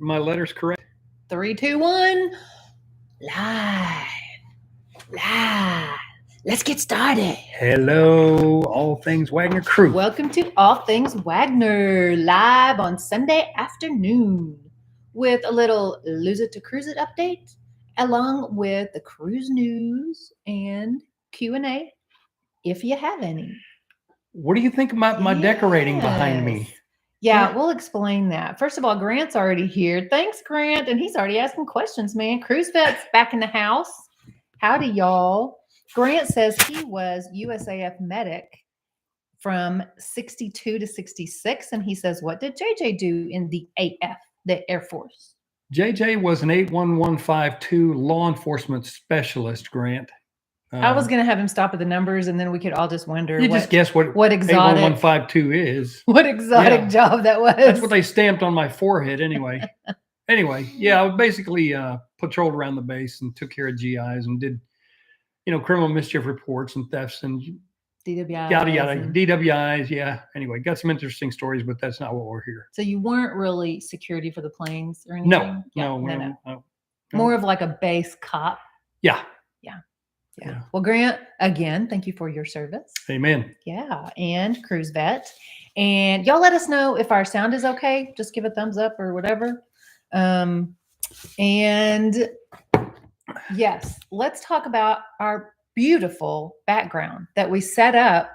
my letters correct? 3, 2, 1. Live. Let's get started. Hello, All Things Wagner crew. Welcome to All Things Wagner, live on Sunday afternoon with a little Lose It to Cruise It update, along with the cruise news and Q&A, if you have any. What do you think about my decorating behind me? Yeah, we'll explain that. First of all, Grant's already here. Thanks, Grant. And he's already asking questions, man. Cruise Vet's back in the house. Howdy, y'all. Grant says he was USAF medic from 62 to 66. And he says, what did JJ do in the AF, the Air Force? JJ was an 81152 law enforcement specialist, Grant. I was going to have him stop at the numbers, and then we could all just wonder just guess what exotic 81152 is. What exotic job that was. That's what they stamped on my forehead anyway. I basically patrolled around the base and took care of GIs and did, criminal mischief reports and thefts and DWIs. Yada, yada. DWIs, yeah. Anyway, got some interesting stories, but that's not what we're here. So you weren't really security for the planes or anything? No. More of like a base cop? Yeah. Well, Grant, again, thank you for your service. Amen. Yeah, and Cruise Vet. And y'all let us know if our sound is okay. Just give a thumbs up or whatever. And yes, let's talk about our beautiful background that we set up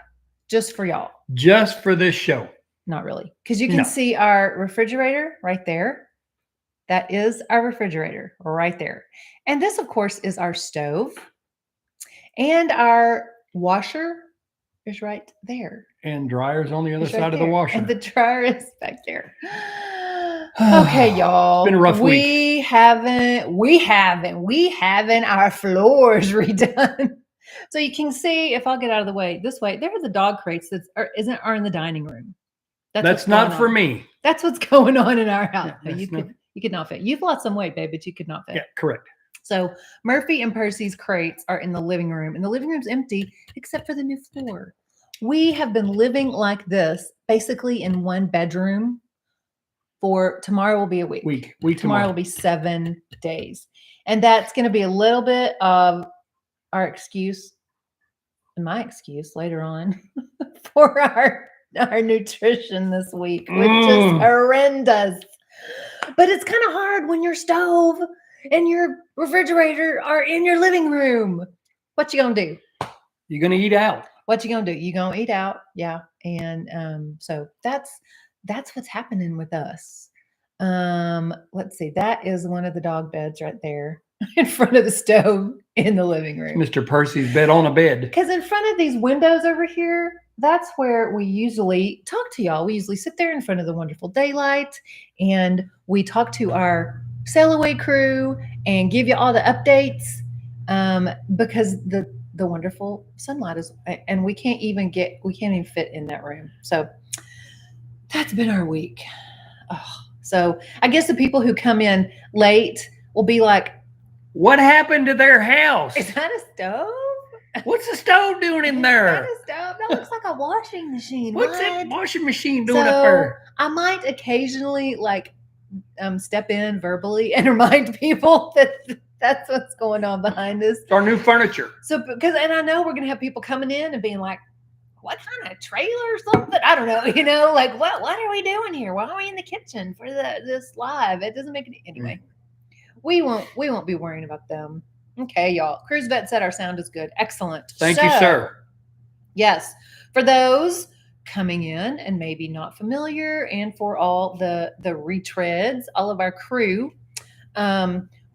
just for y'all. Just for this show. Not really. Because you can see our refrigerator right there. That is our refrigerator right there. And this, of course, is our stove. And our washer is right there. And dryer's on the other side of the washer. And the dryer is back there. Okay, y'all. It's been a rough week. We haven't our floors redone. So you can see, if I'll get out of the way, this way, there are the dog crates that are in the dining room. That's not for me. That's what's going on in our house. Yeah, you could not fit. You've lost some weight, babe, but you could not fit. Yeah, correct. So Murphy and Percy's crates are in the living room, and the living room's empty except for the new floor. We have been living like this, basically in one bedroom for tomorrow will be a week. Tomorrow will be 7 days. And that's going to be a little bit of our excuse, and my excuse later on for our nutrition this week, which is horrendous. But it's kind of hard when your stove and your refrigerator are in your living room. What you gonna do? You're gonna eat out. What you gonna do? You gonna eat out? Yeah. And so that's what's happening with us. Let's see. That is one of the dog beds right there in front of the stove in the living room. Mr. Percy's bed on a bed. Because in front of these windows over here, that's where we usually talk to y'all. We usually sit there in front of the wonderful daylight and we talk to our sail away crew and give you all the updates because the wonderful sunlight is, and we can't even fit in that room. So that's been our week. So I guess the people who come in late will be like, what happened to their house? Is that a stove? What's the stove doing in there? Is that a stove? That looks like a washing machine. What's that washing machine doing up there? I might occasionally step in verbally and remind people that that's what's going on behind us. It's our new furniture. So and I know we're gonna have people coming in and being like, what kind of trailer or something? I don't know. What are we doing here? Why are we in the kitchen for this live? It doesn't make any anyway. We won't be worrying about them. Okay, y'all. Cruise Vet said our sound is good. Excellent. Thank you, sir. Yes. For those coming in and maybe not familiar, and for all the retreads, all of our crew,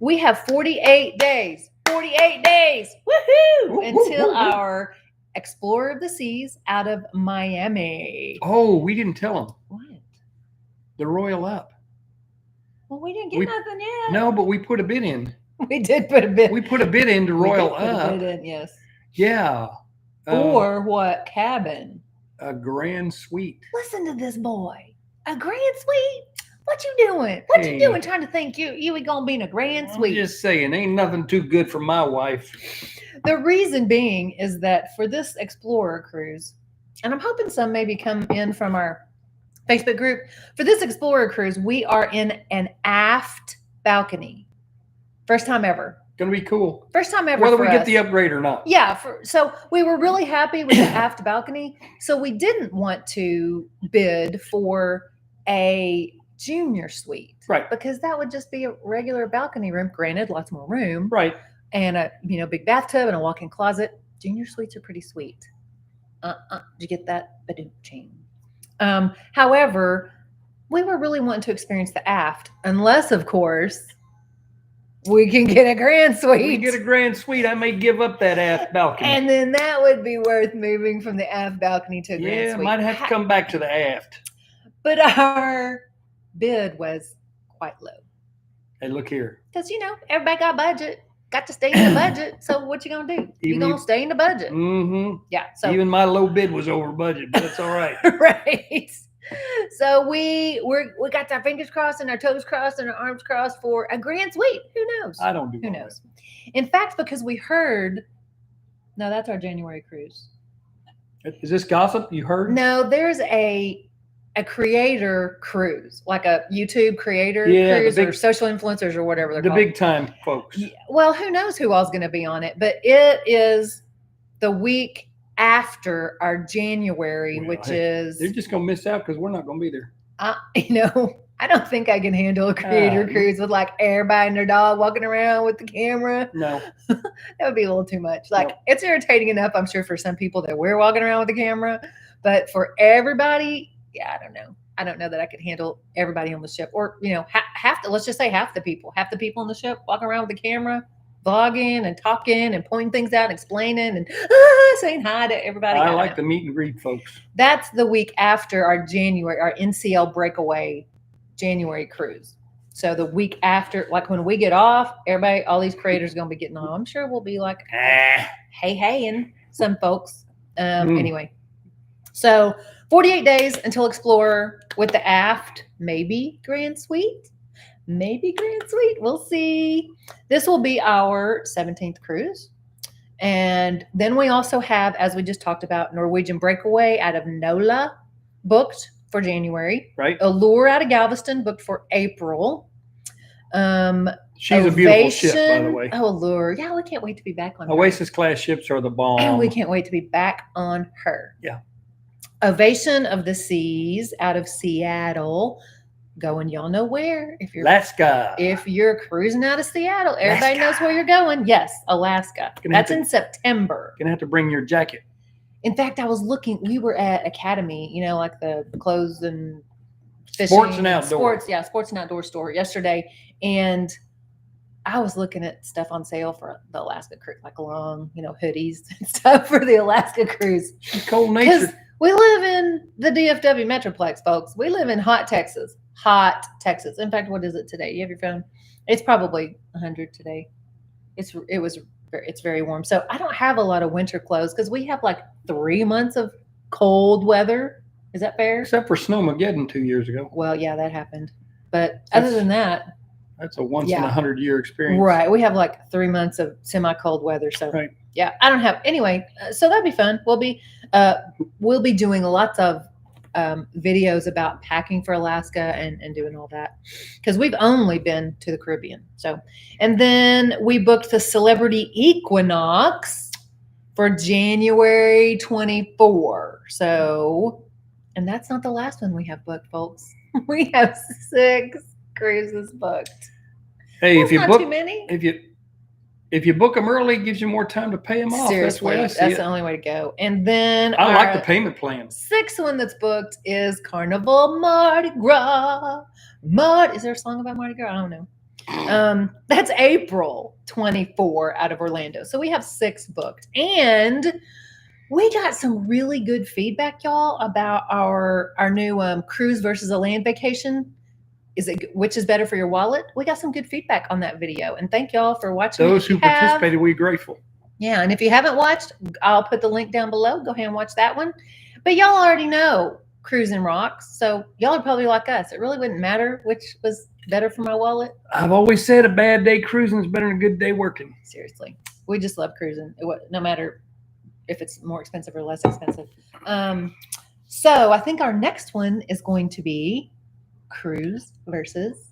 we have 48 days. 48 days. Woohoo! Until our Explorer of the Seas out of Miami. Oh, we didn't tell them. What? The Royal Up. Well, we didn't get nothing yet. No, but we put a bid in. We did put a bid. We put a bid in to Royal Up. We did, yes. Yeah. For what cabin? A grand suite. Listen to this boy. A grand suite? What you doing? What you doing trying to think you ain't gonna be in a grand suite? I'm just saying, ain't nothing too good for my wife. The reason being is that for this Explorer cruise, and I'm hoping some maybe come in from our Facebook group. For this Explorer cruise, we are in an aft balcony. First time ever. Gonna be cool. First time ever. Whether for we get us. the upgrade or not. Yeah. So we were really happy with the aft balcony. So we didn't want to bid for a junior suite. Right. Because that would just be a regular balcony room. Granted, lots more room. Right. And a big bathtub and a walk-in closet. Junior suites are pretty sweet. Did you get that? Ba-doom-ching. However, we were really wanting to experience the aft, unless, of course, we can get a grand suite. We get a grand suite. I may give up that aft balcony. And then that would be worth moving from the aft balcony to a grand suite. Yeah, might have to come back to the aft. But our bid was quite low. Hey, look here. Because, everybody got budget. Got to stay in the budget. So what you going to do? You're going to stay in the budget. Mm-hmm. Yeah. So even my low bid was over budget, but it's all right. Right. So we got our fingers crossed and our toes crossed and our arms crossed for a grand suite. Who knows? I don't do Who all knows? In fact, because we heard, no, that's our January cruise. Is this gossip you heard? No, there's a creator cruise, like a YouTube creator cruise or social influencers or whatever they're called. The big time folks. Yeah, well, who knows who all's going to be on it, but it is the week after our January, which is... They're just going to miss out because we're not going to be there. I don't think I can handle a creator cruise with like everybody and their dog walking around with the camera. No. That would be a little too much. Like, it's irritating enough, I'm sure, for some people that we're walking around with the camera, but for everybody... Yeah, I don't know. I don't know that I could handle everybody on the ship, or let's just say half the people on the ship walking around with the camera, vlogging and talking and pointing things out and explaining and saying hi to everybody. I like the meet and greet folks. That's the week after our NCL breakaway January cruise. So the week after, like when we get off, everybody, all these creators are going to be getting on. I'm sure we'll be like, hey, and some folks. Anyway, so 48 days until Explorer with the aft, maybe grand suite. We'll see. This will be our 17th cruise. And then we also have, as we just talked about, Norwegian Breakaway out of NOLA booked for January. Right. Allure out of Galveston booked for April. She's a beautiful ship, by the way. Oh, Allure. Yeah, we can't wait to be back on her. Oasis class ships are the bomb. And we can't wait to be back on her. Yeah. Ovation of the Seas out of Seattle, going y'all know where. Alaska. If you're cruising out of Seattle, everybody knows where you're going. Yes, Alaska. That's in September. Gonna have to bring your jacket. In fact, I was looking. We were at Academy, like the clothes and fishing, sports and outdoor. Sports and outdoor store yesterday, and I was looking at stuff on sale for the Alaska cruise, like long, hoodies and stuff for the Alaska cruise. Cold nature. We live in the DFW Metroplex, folks. We live in hot Texas. In fact, what is it today? You have your phone? It's probably 100 today. It's very warm. So I don't have a lot of winter clothes because we have like 3 months of cold weather. Is that fair? Except for Snowmageddon 2 years ago. Well, yeah, that happened. But other than that, that's a once in 100-year experience. Right. We have like 3 months of semi-cold weather. So right. Yeah, I don't have anyway. So that'd be fun. We'll be doing lots of videos about packing for Alaska and doing all that because we've only been to the Caribbean. So, and then we booked the Celebrity Equinox for January 24. So, and that's not the last one we have booked, folks. We have 6 cruises booked. Hey, that's not too many. If you book them early, it gives you more time to pay them off. Seriously, that's the only way to go. And then I like the payment plan. 6th one that's booked is Carnival Mardi Gras. Is there a song about Mardi Gras? I don't know. That's April 24 out of Orlando. So we have 6 booked. And we got some really good feedback, y'all, about our new cruise versus a land vacation. Which is better for your wallet? We got some good feedback on that video, and thank y'all for watching. Those who participated, we're grateful. Yeah, and if you haven't watched, I'll put the link down below. Go ahead and watch that one. But y'all already know cruising rocks, so y'all are probably like us. It really wouldn't matter which was better for my wallet. I've always said a bad day cruising is better than a good day working. Seriously, we just love cruising, no matter if it's more expensive or less expensive. So I think our next one is going to be cruise versus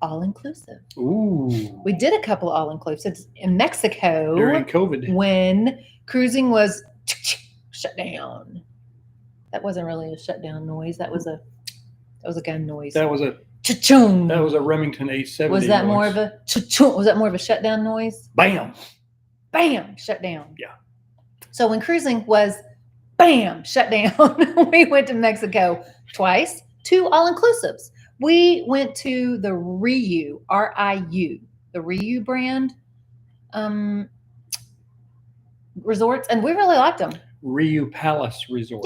all-inclusive. Ooh. We did a couple of all-inclusives in Mexico During COVID. when cruising was shut down. That wasn't really a shutdown noise. That was a gun noise. That was a Cha-chung. That was a Remington 870. Was that noise. more of a cha-chung? Was that more of a shutdown noise? Bam? Bam, shut down. Yeah. So when cruising was bam, shut down, we went to Mexico twice, 2 all-inclusives. We went to the Riu, R-I-U, the Riu brand resorts, and we really liked them. Riu Palace Resort.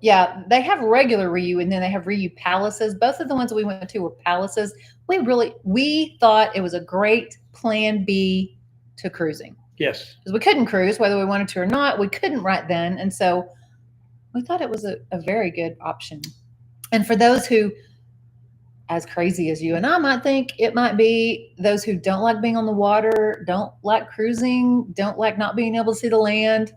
Yeah. They have regular Riu, and then they have Riu Palaces. Both of the ones that we went to were palaces. We thought it was a great plan B to cruising. Yes. Because we couldn't cruise, whether we wanted to or not. We couldn't right then. And so we thought it was a very good option. And for those who, as crazy as you and I might think, it might be those who don't like being on the water, don't like cruising, don't like not being able to see the land.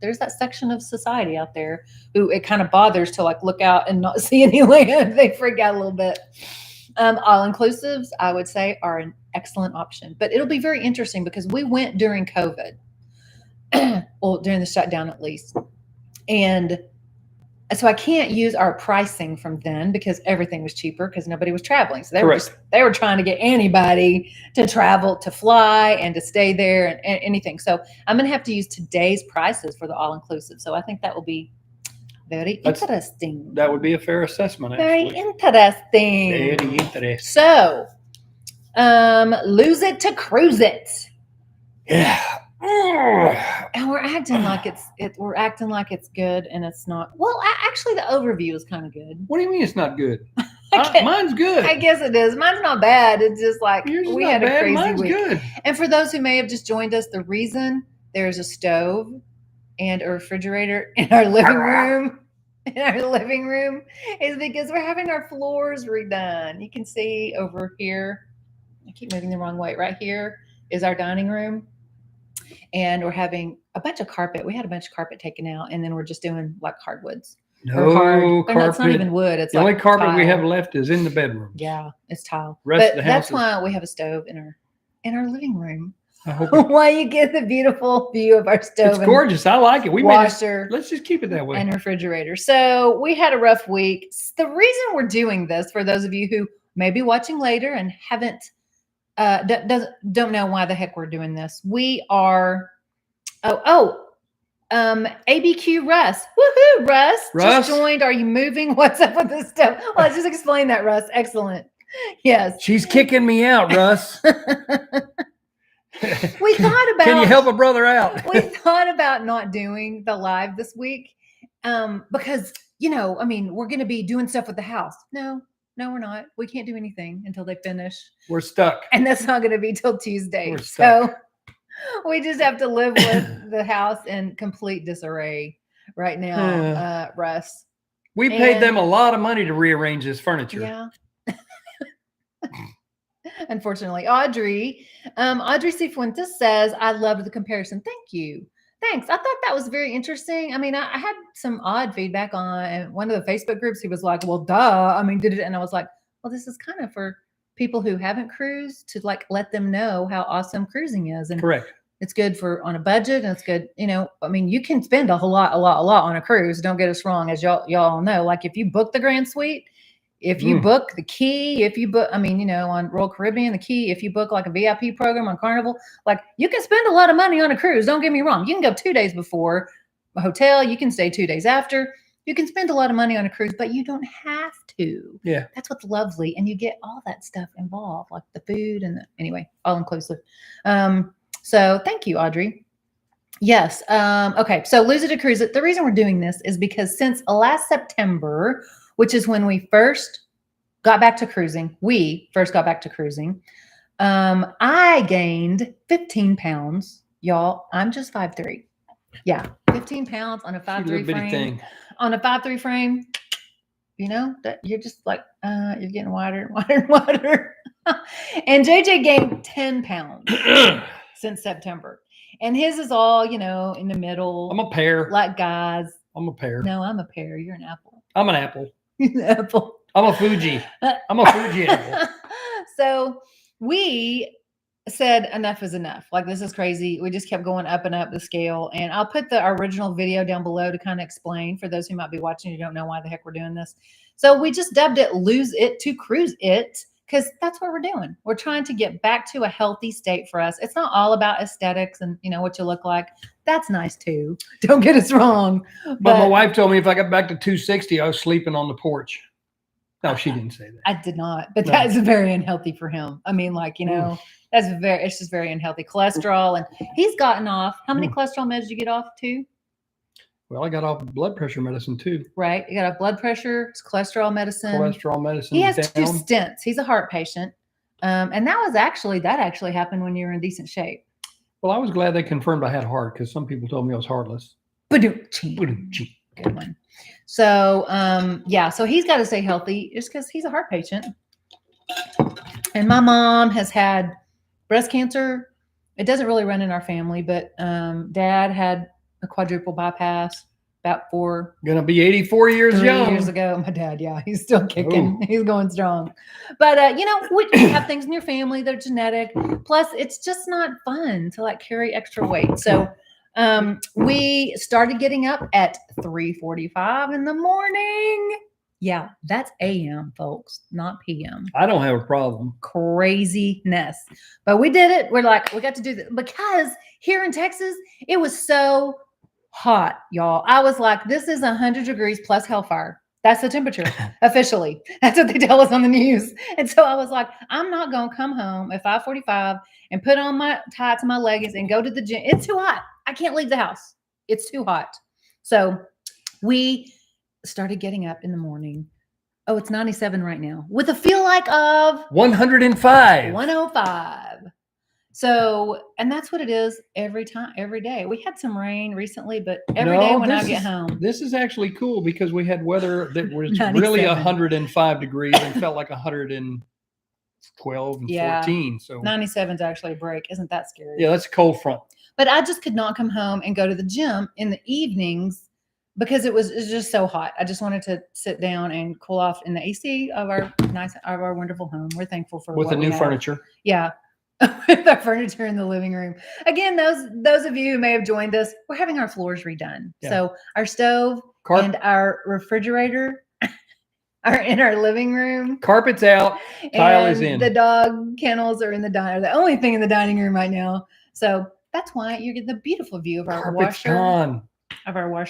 There's that section of society out there who it kind of bothers to like look out and not see any land. They freak out a little bit. All-inclusives, I would say, are an excellent option. But it'll be very interesting because we went during COVID, well, during the shutdown at least. And so I can't use our pricing from then because everything was cheaper because nobody was traveling. So they were trying to get anybody to travel, to fly and to stay there and anything. So I'm going to have to use today's prices for the all-inclusive. So I think that will be very interesting. That would be a fair assessment, actually. Very interesting. Very interesting. So, lose it to cruise it. Yeah. And we're acting like it's good, and it's not. Well, actually, the overview is kind of good. What do you mean it's not good? Mine's good. I guess it is. Mine's not bad. It's just like we had a crazy Mine's week. good. And for those who may have just joined us, the reason there's a stove and a refrigerator in our living room. Is because we're having our floors redone. You can see over here. I keep moving the wrong way. Right here is our dining room. And we're having a bunch of carpet. We had a bunch of carpet taken out, and then we're just doing like hardwoods. No carpet. It's not even wood. It's the only carpet we have left is in the bedroom. Yeah, it's tile. Rest of the house that's why we have a stove in our living room. I hope why you get the beautiful view of our stove. It's gorgeous. I like it. Washer. Let's just keep it that way. And refrigerator. So we had a rough week. The reason we're doing this, for those of you who may be watching later and haven't don't know why the heck we're doing this. We are ABQ Russ. Woohoo, Russ. Just joined. Are you moving? What's up with this stuff? Well, let's just explain that, Russ. Excellent. Yes. She's kicking me out, Russ. We thought about. Can you help a brother out? We thought about not doing the live this week because, we're going to be doing stuff with the house. No, we're not. We can't do anything until they finish. We're stuck. And that's not going to be till Tuesday. We're stuck. So we just have to live with the house in complete disarray right now, Russ. We paid them a lot of money to rearrange this furniture. Yeah. Unfortunately, Audrey Cifuentes says, I loved the comparison. Thank you. Thanks. I thought that was very interesting. I mean, I had some odd feedback on one of the Facebook groups. He was like, well, duh. I mean, did it? And I was like, well, this is kind of for people who haven't cruised to like let them know how awesome cruising is. And correct. It's good for on a budget, and it's good. You can spend a lot on a cruise. Don't get us wrong, as y'all know. Like if you book the Grand Suite, if you book the Key, if you book, on Royal Caribbean, the Key, if you book like a VIP program on Carnival, like you can spend a lot of money on a cruise. Don't get me wrong. You can go 2 days before a hotel. You can stay 2 days after. You can spend a lot of money on a cruise, but you don't have to. Yeah. That's what's lovely. And you get all that stuff involved, like the food and anyway, all inclusive. So thank you, Audrey. Yes. Okay. So lose it to cruise it. The reason we're doing this is because since last September, which is when we first got back to cruising, I gained 15 pounds. Y'all, I'm just 5'3". Yeah. 15 pounds on a 5'3" frame. Thing. On a 5'3" frame, that you're just like, you're getting wider and wider and wider. And JJ gained 10 pounds since September. And his is all, in the middle. I'm a pear. Like guys. I'm a pear. No, I'm a pear. You're an apple. I'm an apple. An apple. I'm a Fuji. I'm a Fuji apple. So we said enough is enough. Like, this is crazy. We just kept going up and up the scale. And I'll put the original video down below to kind of explain for those who might be watching who don't know why the heck we're doing this. So we just dubbed it Lose It to Cruise It, because that's what we're doing. We're trying to get back to a healthy state for us. It's not all about aesthetics and, you know, what you look like. That's nice too. Don't get us wrong. But my wife told me if I got back to 260, I was sleeping on the porch. No, she didn't say that. I did not, but No. that is very unhealthy for him. I mean, like, you know, it's just very unhealthy. Cholesterol, and he's gotten off. How many cholesterol meds did you get off to? Well, I got off blood pressure medicine too. Right. You got off blood pressure, cholesterol medicine. Cholesterol medicine. He has down. 2 stents. He's a heart patient. And that actually happened when you were in decent shape. Well, I was glad they confirmed I had heart, because some people told me I was heartless. Ba-doom-ching. Good one. So, so he's got to stay healthy just because he's a heart patient. And my mom has had breast cancer. It doesn't really run in our family, but Dad had a quadruple bypass about Gonna be 84 years 3 young. years ago. My dad, he's still kicking. Ooh. He's going strong. But, you have things in your family that are genetic. Plus, it's just not fun to like carry extra weight. So we started getting up at 3:45 in the morning. Yeah, that's AM, folks, not PM. I don't have a problem. Craziness. But we did it. We're like, we got to do this because here in Texas, it was so hot, y'all. I was like, this is 100 degrees plus hellfire. That's the temperature officially. That's what they tell us on the news. And so I was like, I'm not going to come home at 5:45 and put on my tights and my leggings and go to the gym. It's too hot. I can't leave the house. It's too hot. So we started getting up in the morning. Oh, it's 97 right now with a feel like of 105. 105. So, and that's what it is every day. We had some rain recently, but every day when I get home. This is actually cool because we had weather that was 97. really 105 degrees and felt like 112 and 14. So 97 is actually a break. Isn't that scary? Yeah, that's a cold front. But I just could not come home and go to the gym in the evenings because it was just so hot. I just wanted to sit down and cool off in the AC of our wonderful home. We're thankful for with the new furniture. Yeah. With our furniture in the living room. Again, those of you who may have joined us, we're having our floors redone. Yeah. So our stove and our refrigerator are in our living room. Carpet's out. Tile is in. The dog kennels are in the diner. The only thing in the dining room right now. So that's why you get the beautiful view of our washer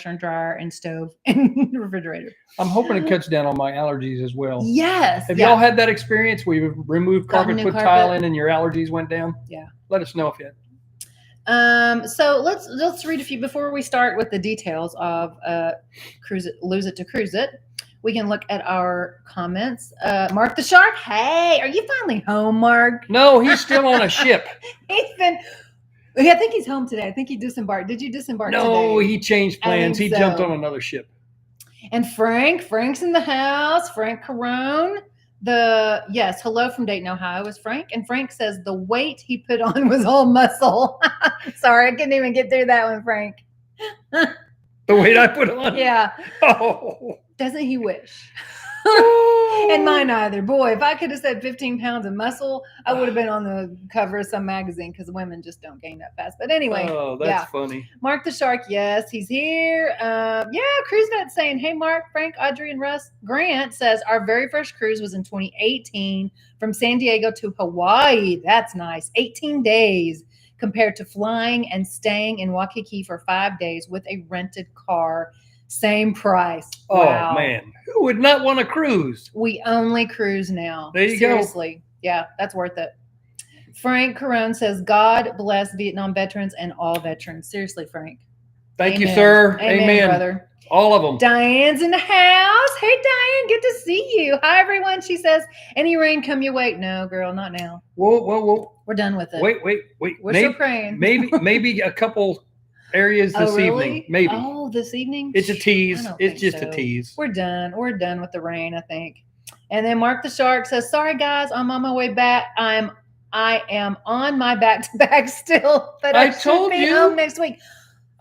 and dryer and stove and refrigerator. I'm hoping it cuts down on my allergies as well. Yes. Have y'all had that experience where you removed carpet, put tile in, and your allergies went down? Yeah. Let us know if you had. So let's read a few before we start with the details of Lose It to Cruise It. We can look at our comments. Mark the Shark. Hey, are you finally home, Mark? No, he's still on a ship. I think he's home today. I think he disembarked. Did you disembark today? No, he changed plans. He jumped on another ship. And Frank's in the house. Frank Carone. Hello from Dayton, Ohio is Frank. And Frank says the weight he put on was all muscle. Sorry, I couldn't even get through that one, Frank. The weight I put on? Yeah. Oh. Doesn't he wish? And mine either. Boy, if I could have said 15 pounds of muscle, I would have been on the cover of some magazine because women just don't gain that fast. But anyway. Oh, that's funny. Mark the Shark, yes, he's here. Cruise Vet's saying, hey, Mark, Frank, Audrey, and Russ. Grant says our very first cruise was in 2018 from San Diego to Hawaii. That's nice. 18 days compared to flying and staying in Waikiki for 5 days with a rented car. Same price. Wow. Oh, man. Who would not want to cruise? We only cruise now. There you Seriously. Go. Yeah, that's worth it. Frank Carone says, God bless Vietnam veterans and all veterans. Seriously, Frank. Thank you, sir. Amen, brother. All of them. Diane's in the house. Hey, Diane. Good to see you. Hi, everyone. She says, any rain come your way? No, girl, not now. Whoa. We're done with it. Wait. We're still praying. maybe a couple areas this evening. Maybe. Oh, this evening? It's a tease. It's just a tease. We're done. We're done with the rain, I think. And then Mark the Shark says, sorry, guys, I'm on my way back. I am on my back-to-back still, but I told you home next week.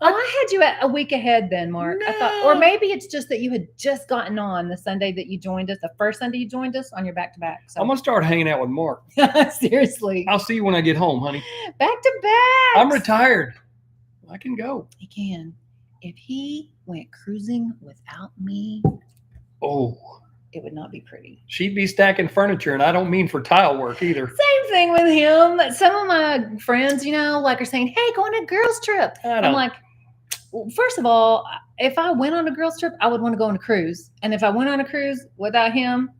Oh, I had you at a week ahead then, Mark. I thought, or maybe it's just that you had just gotten on the Sunday that you joined us, the first Sunday you joined us on your back-to-back. So I'm going to start hanging out with Mark. seriously. I'll see you when I get home, honey. Back-to-back. I'm retired. I can go. He can. If he went cruising without me, Oh, it would not be pretty. she'd be stacking furniture, and I don't mean for tile work either. Same thing with him. Some of my friends, like are saying, hey, go on a girls trip. I'm like, well, first of all, if I went on a girls trip, I would want to go on a cruise. And if I went on a cruise without him,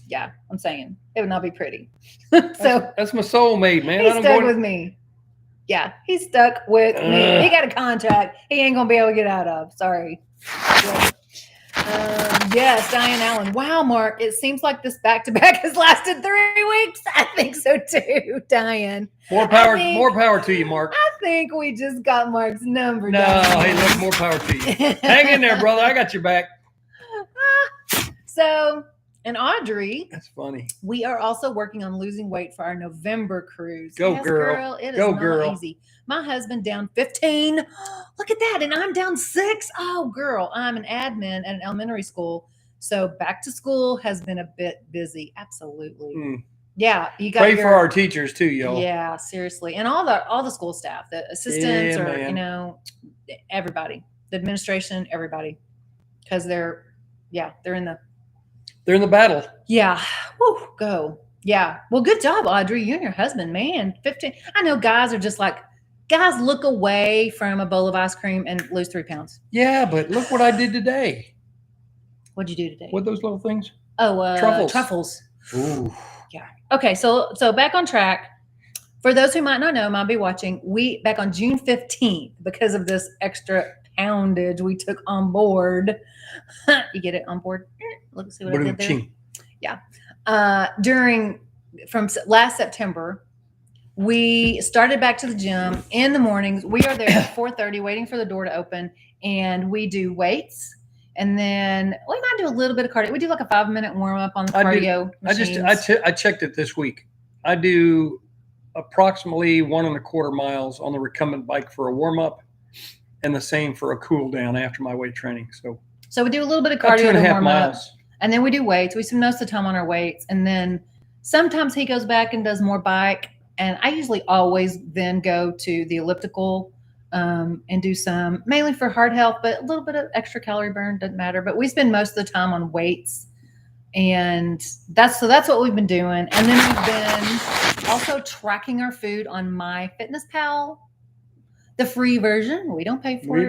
yeah, I'm saying it would not be pretty. So that's my soulmate, man. He's stuck with me. Yeah, he's stuck with me. He got a contract he ain't gonna be able to get out of. Sorry. Yes, Diane Allen. Wow, Mark, it seems like this back-to-back has lasted 3 weeks. I think so too, Diane. More power to you, Mark. I think we just got Mark's number. No, hey, look, more power to you. Hang in there, brother. I got your back. So, and Audrey, that's funny. We are also working on losing weight for our November cruise. Go, yes, girl. It is Go, not girl. easy. My husband down 15. Look at that. And I'm down 6. Oh, girl. I'm an admin at an elementary school. So back to school has been a bit busy. Absolutely. Yeah. You got pray for our teachers too, y'all. Yeah, seriously. And all the school staff, the assistants everybody, the administration, everybody. Because they're in the battle. Yeah. Woo, go. Yeah. Well, good job, Audrey. You and your husband, man. 15. I know guys are just like, guys look away from a bowl of ice cream and lose 3 pounds. Yeah, but look what I did today. What'd you do today? What those little things? Oh, truffles. Ooh. Yeah. Okay. So back on track. For those who might not know, might be watching, back on June 15th, because of this extra poundage we took on board. You get it on board? Look, see what I did there? Yeah. From last September, we started back to the gym in the mornings. We are there at 4:30 waiting for the door to open, and we do weights. And then we might do a little bit of cardio. We do like a 5-minute warm up on the cardio machines. I checked it this week. I do approximately 1.25 miles on the recumbent bike for a warm up, and the same for a cool down after my weight training. So we do a little bit of cardio to warm up, miles. And then we do weights. We spend most of the time on our weights, and then sometimes he goes back and does more bike. And I usually always then go to the elliptical and do some, mainly for heart health, but a little bit of extra calorie burn, doesn't matter. But we spend most of the time on weights, and that's what we've been doing. And then we've been also tracking our food on MyFitnessPal, the free version. We don't pay for it.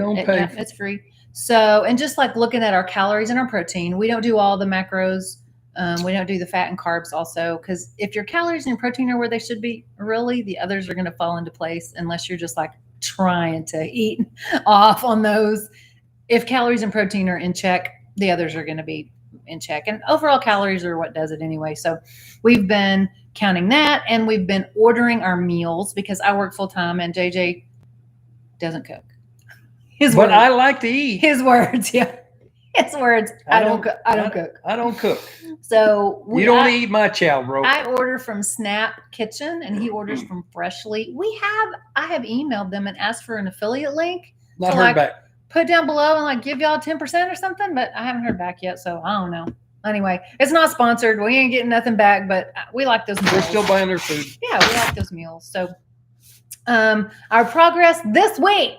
It's free. So, and just like looking at our calories and our protein, we don't do all the macros. We don't do the fat and carbs also, because if your calories and your protein are where they should be, really, the others are going to fall into place unless you're just like trying to eat off on those. If calories and protein are in check, the others are going to be in check. And overall calories are what does it anyway. So we've been counting that, and we've been ordering our meals because I work full time and JJ doesn't cook. But I like to eat. His words, yeah. His words. I don't cook. I don't cook. So you don't eat my chow, bro. I order from Snap Kitchen, and he orders from Freshly. I have emailed them and asked for an affiliate link. Not heard back. Put down below and give y'all 10% or something, but I haven't heard back yet, so I don't know. Anyway, it's not sponsored. We ain't getting nothing back, but we like those meals. We're still buying their food. Yeah, we like those meals. So our progress this week.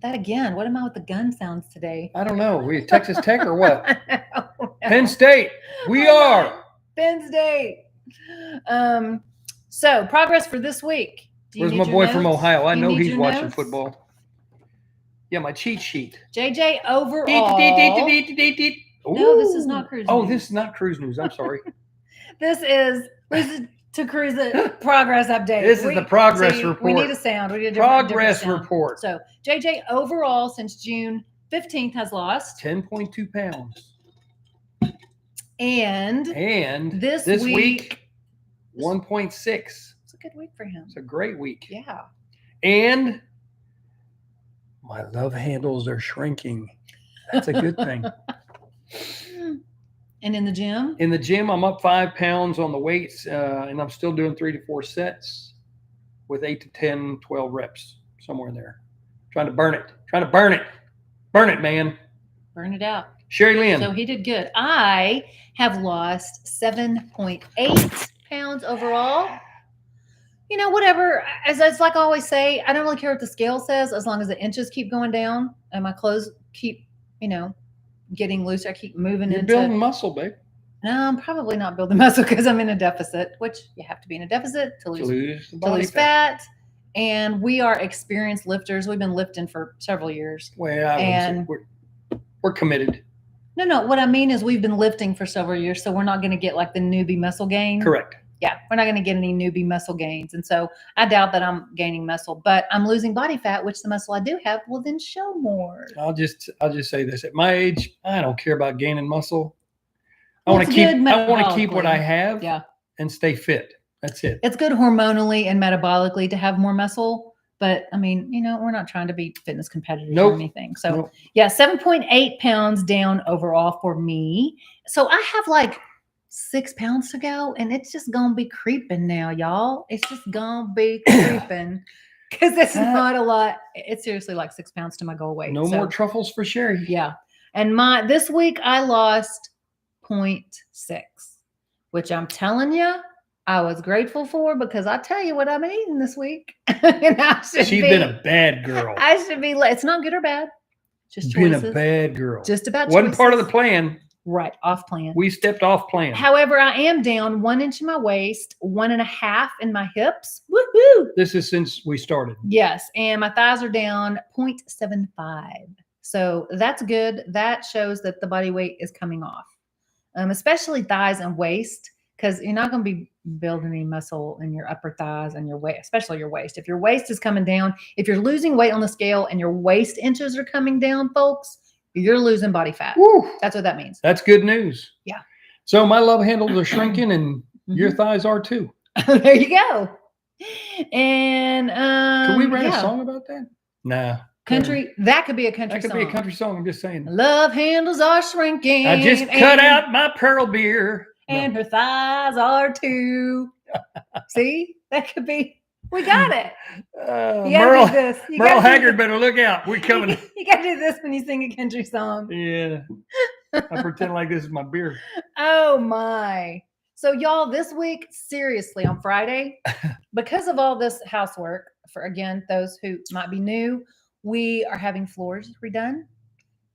That again. What am I with the gun sounds today? I don't know. We Texas Tech or what? Penn State. We are. Penn State. So progress for this week. Where's my boy from Ohio? I know he's watching football. Yeah, my cheat sheet. JJ overall. No, this is not cruise news. Oh, this is not cruise news. I'm sorry. This is to cruise the progress update. This is the progress report. We need a sound. We need a progress report. So JJ overall since June 15th has lost 10.2 pounds. And this week 1.6. It's a good week for him. It's a great week. Yeah. And my love handles are shrinking. That's a good thing. And in the gym? In the gym, I'm up 5 pounds on the weights, and I'm still doing 3 to 4 sets with 8 to 10, 12 reps. somewhere in there. Trying to burn it. Burn it, man. Burn it out. Sherry Lynn. So he did good. I have lost 7.8 pounds overall. You know, whatever. As like I always say, I don't really care what the scale says as long as the inches keep going down and my clothes keep, getting looser. I keep moving You're into building muscle, babe. No, I'm probably not building muscle because I'm in a deficit, which you have to be in a deficit to lose fat. And we are experienced lifters. We've been lifting for several years. Well, we're committed. No. What I mean is we've been lifting for several years, so we're not going to get like the newbie muscle gain. Correct. Yeah, we're not going to get any newbie muscle gains. And so I doubt that I'm gaining muscle, but I'm losing body fat, which the muscle I do have will then show more. I'll just say this. At my age, I don't care about gaining muscle. I want to keep what I have and stay fit. That's it. It's good hormonally and metabolically to have more muscle. But I mean, we're not trying to be fitness competitors or anything. So 7.8 pounds down overall for me. So I have like 6 pounds to go and it's just going to be creeping now, y'all. It's just going to be creeping because it's not a lot. It's seriously like 6 pounds to my goal weight. No more truffles for Sherry. Yeah. And this week I lost 0.6, which I'm telling you, I was grateful for because I tell you what I've been eating this week. And She's been a bad girl. I should be. It's not good or bad. Just choices. Been a bad girl. Just about Wasn't choices. part of the plan. Right, off plan. We stepped off plan. However, I am down 1 inch in my waist, 1.5 in my hips. Woohoo! This is since we started. Yes, and my thighs are down 0.75. So that's good. That shows that the body weight is coming off, especially thighs and waist, because you're not going to be building any muscle in your upper thighs and your waist, especially your waist. If your waist is coming down, if you're losing weight on the scale and your waist inches are coming down, folks, you're losing body fat. Woo. That's what that means. That's good news. Yeah. So my love handles are shrinking and your thighs are too. There you go. And can we write a song about that? Nah. Country. That could be a country song. That could be a country song. I'm just saying. Love handles are shrinking. I just cut out my pearl beer. And her thighs are too. See? That could be. We got it. Merle Haggard better look out. We're coming. You got to do this when you sing a country song. Yeah. I pretend like this is my beer. Oh, my. So, y'all, this week, seriously, on Friday, because of all this housework, for, again, those who might be new, we are having floors redone.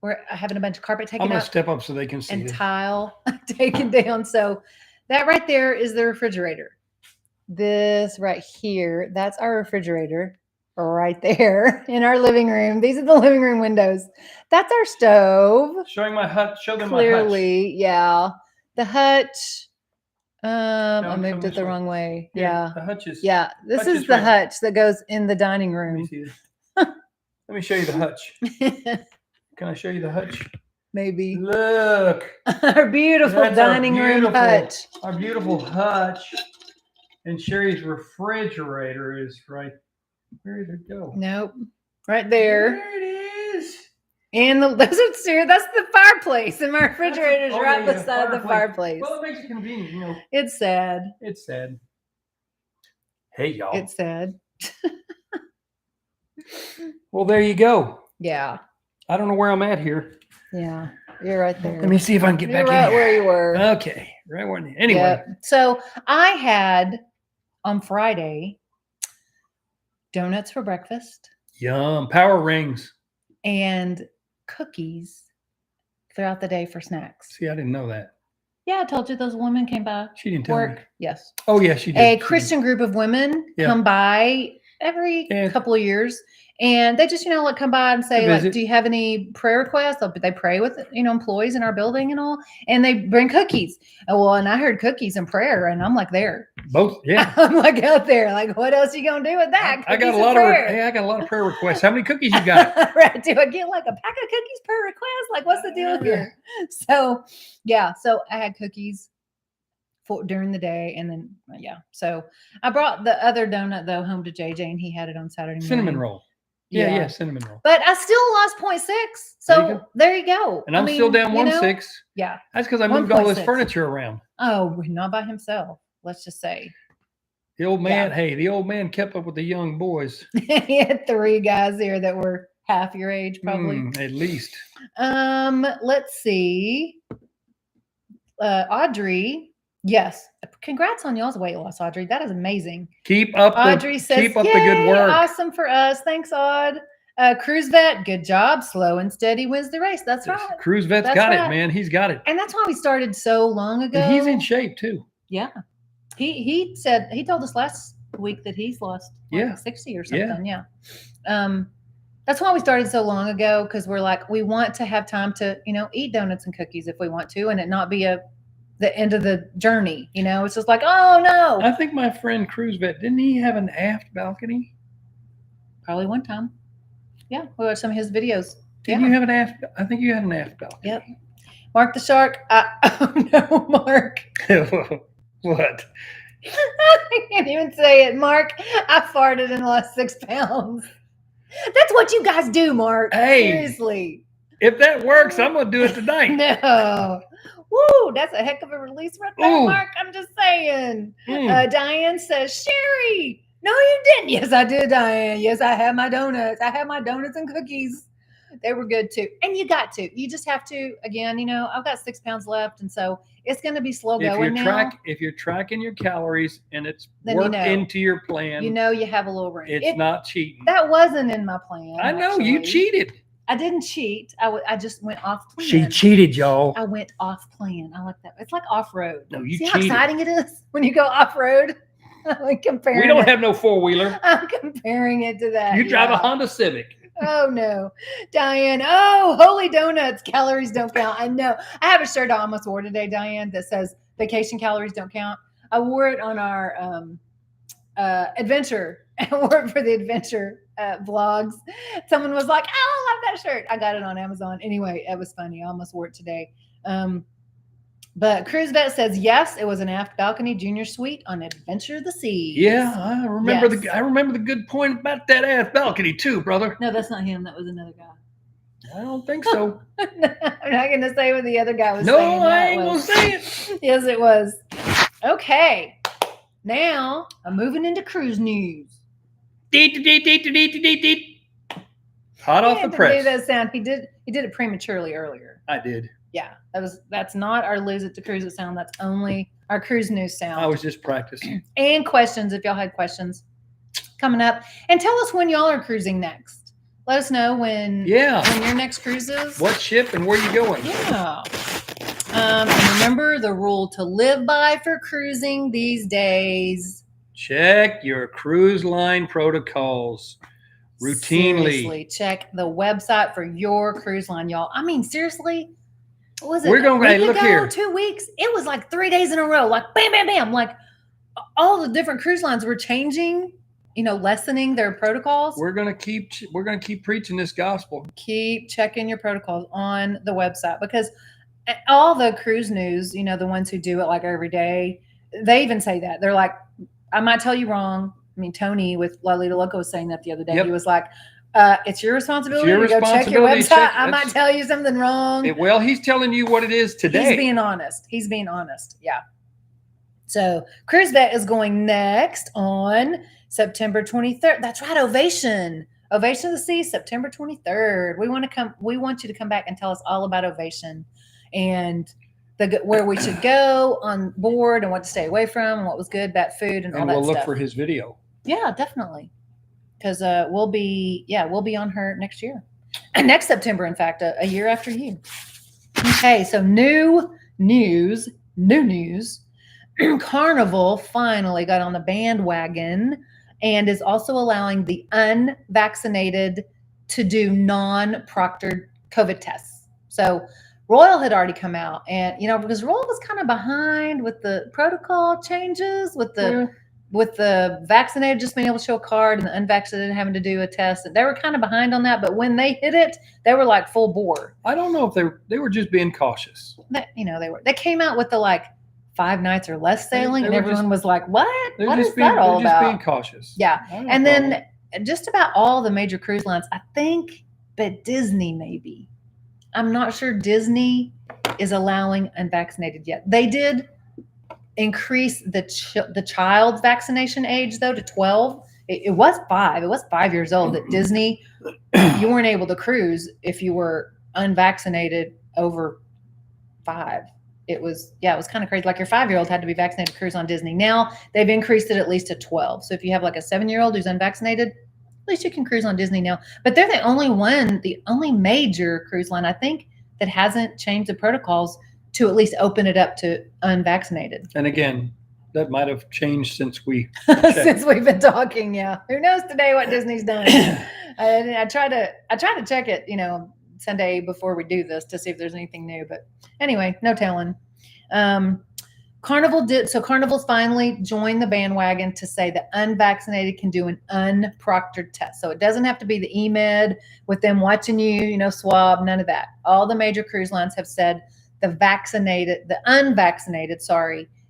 We're having a bunch of carpet taken out. I'm going to step up so they can see and it. Tile taken down. So that right there is the refrigerator. This right here, that's our refrigerator right there in our living room. These are the living room windows. That's our stove. Showing my hutch. Show them Clearly, my hutch. Yeah. The hutch. I moved it the wrong way. Yeah. The hutch is. Yeah. This is the hutch that goes in the dining room. Let me see this. Let me show you the hutch. Can I show you the hutch? Maybe. Look. Our beautiful dining room hutch. Our beautiful hutch. And Sherry's refrigerator is right. Where did it go? Nope. Right there. There it is. And that's the fireplace. And my refrigerator is right beside the fireplace. Well, it makes it convenient, you know. It's sad. It's sad. Hey, y'all. It's sad. Well, there you go. Yeah. I don't know where I'm at here. Yeah. You're right there. Let me see if I can get back in. Right where you were. Okay. Right where. Anyway. Yep. So I had on Friday donuts for breakfast. Yum. Power rings. And cookies throughout the day for snacks. See, I didn't know that. Yeah, I told you those women came by. She didn't tell me. Yes. Oh, yeah, she did. A Christian group of women come by every couple of years. And they just, come by and say, like, do you have any prayer requests? They pray with, employees in our building and all. And they bring cookies. And I heard cookies and prayer. And I'm like, there. Both, yeah. I'm like out there. Like, what else you going to do with that? I got a lot of prayer requests. How many cookies you got? Right. Do I get like a pack of cookies per request? Like, what's the deal here? So, yeah. So I had cookies during the day. And then, So I brought the other donut, though, home to JJ. And he had it on Saturday morning. Cinnamon roll. Yeah, cinnamon roll. But I still lost 0.6. So there you go. And I'm still down 1.6. Yeah. That's because I moved all this furniture around. Oh, not by himself. Let's just say. The old man, hey, the old man kept up with the young boys. He had 3 guys here that were half your age, probably. At least. Let's see. Audrey, yes. Congrats on y'all's weight loss, Audrey. That is amazing. Audrey says, keep up the good work. Awesome for us. Thanks, Aud. Cruise Vet, good job. Slow and steady wins the race. That's right. Cruise Vet's got it, man. He's got it. And that's why we started so long ago. And he's in shape too. Yeah. He said, he told us last week that he's lost 60 or something. Yeah. That's why we started so long ago, because we're like, we want to have time to, eat donuts and cookies if we want to, and it not be the end of the journey. It's just like, oh no. I think my friend Cruise Vet, didn't he have an aft balcony? Probably one time. Yeah, we watched some of his videos. Did you have an aft? I think you had an aft balcony. Yep. Mark the Shark. Oh no, Mark. What? I can't even say it, Mark. I farted and lost 6 pounds. That's what you guys do, Mark. Hey, seriously. If that works, I'm gonna do it tonight. No. Woo, that's a heck of a release right there, Mark. I'm just saying. Diane says, Sherry. No, you didn't. Yes, I did, Diane. Yes, I had my donuts. I had my donuts and cookies. They were good too. And you got to. You just have to. Again, I've got 6 pounds left, and so it's going to be slow going now. If you're tracking your calories and it's worked into your plan, you have a little room. It's not cheating. That wasn't in my plan. I know you cheated. I didn't cheat. I just went off plan. She cheated, y'all. I went off plan. I like that. It's like off road. No, you See cheated. how exciting it is when you go off road. I'm comparing. We don't have no 4-wheeler. I'm comparing it to that. You drive a Honda Civic. Oh no, Diane. Oh, holy donuts. Calories don't count. I know. I have a shirt I almost wore today, Diane, that says vacation calories don't count. I wore it on our adventure. I wore it for the adventure vlogs. Someone was like, "Oh, I love that shirt." I got it on Amazon. Anyway, it was funny. I almost wore it today. But Cruise Vet says, yes, it was an aft balcony junior suite on Adventure of the Seas. Yeah, I remember the good point about that aft balcony too, brother. No, that's not him. That was another guy. I don't think so. I'm not going to say what the other guy was saying. No, I ain't going to say it. Yes, it was. Okay. Now, I'm moving into cruise news. Hot off the press. That sound. He did it prematurely earlier. I did. Yeah, that's not our Lose It to Cruise It sound. That's only our cruise news sound. I was just practicing. And questions, if y'all had questions coming up. And tell us when y'all are cruising next. Let us know when your next cruise is. What ship and where you going? Yeah. And remember the rule to live by for cruising these days. Check your cruise line protocols routinely. Seriously, check the website for your cruise line, y'all. I mean, seriously. What was it? We're going to look here. 2 weeks. It was like 3 days in a row. Like bam, bam, bam. Like all the different cruise lines were changing, lessening their protocols. We're gonna keep preaching this gospel. Keep checking your protocols on the website, because all the cruise news, the ones who do it like every day, they even say that. They're like, I might tell you wrong. I mean, Tony with La Lita Loca was saying that the other day. Yep. He was like, it's your responsibility to go check your website. I might tell you something wrong. He's telling you what it is today. He's being honest. Yeah. So Cruise Vet is going next on September 23rd. That's right. Ovation of the Seas, September 23rd. We want you to come back and tell us all about Ovation and where we should go on board and what to stay away from and what was good, bad food, and all that stuff. And we'll look for his video. Yeah, definitely. Because we'll be on her next year. Next September, in fact, a year after you. Okay, so new news. Carnival finally got on the bandwagon and is also allowing the unvaccinated to do non-proctored COVID tests. So Royal had already come out, and because Royal was kind of behind with the protocol changes, with the vaccinated just being able to show a card and the unvaccinated having to do a test. They were kind of behind on that, but when they hit it, they were like full bore. I don't know if they were just being cautious. They came out with the 5 nights or less sailing, and everyone was like, what? What is that all about? They're just being cautious. Yeah. And then just about all the major cruise lines, I think, but Disney maybe. I'm not sure Disney is allowing unvaccinated yet. They did increase the child's vaccination age though to 12. It was 5. It was 5 years old at Disney. You weren't able to cruise if you were unvaccinated over 5. It was kind of crazy. Like your 5-year-old had to be vaccinated to cruise on Disney. Now they've increased it at least to 12. So if you have like a 7-year-old who's unvaccinated, at least you can cruise on Disney now. But they're the only major cruise line, I think, that hasn't changed the protocols to at least open it up to unvaccinated. And again, that might have changed since we since we've been talking. Yeah, who knows today what Disney's done? I try to check it, Sunday before we do this to see if there's anything new. But anyway, no telling. Carnival's finally joined the bandwagon to say that unvaccinated can do an unproctored test. So it doesn't have to be the eMed with them watching you, swab, none of that. All the major cruise lines have said the unvaccinated,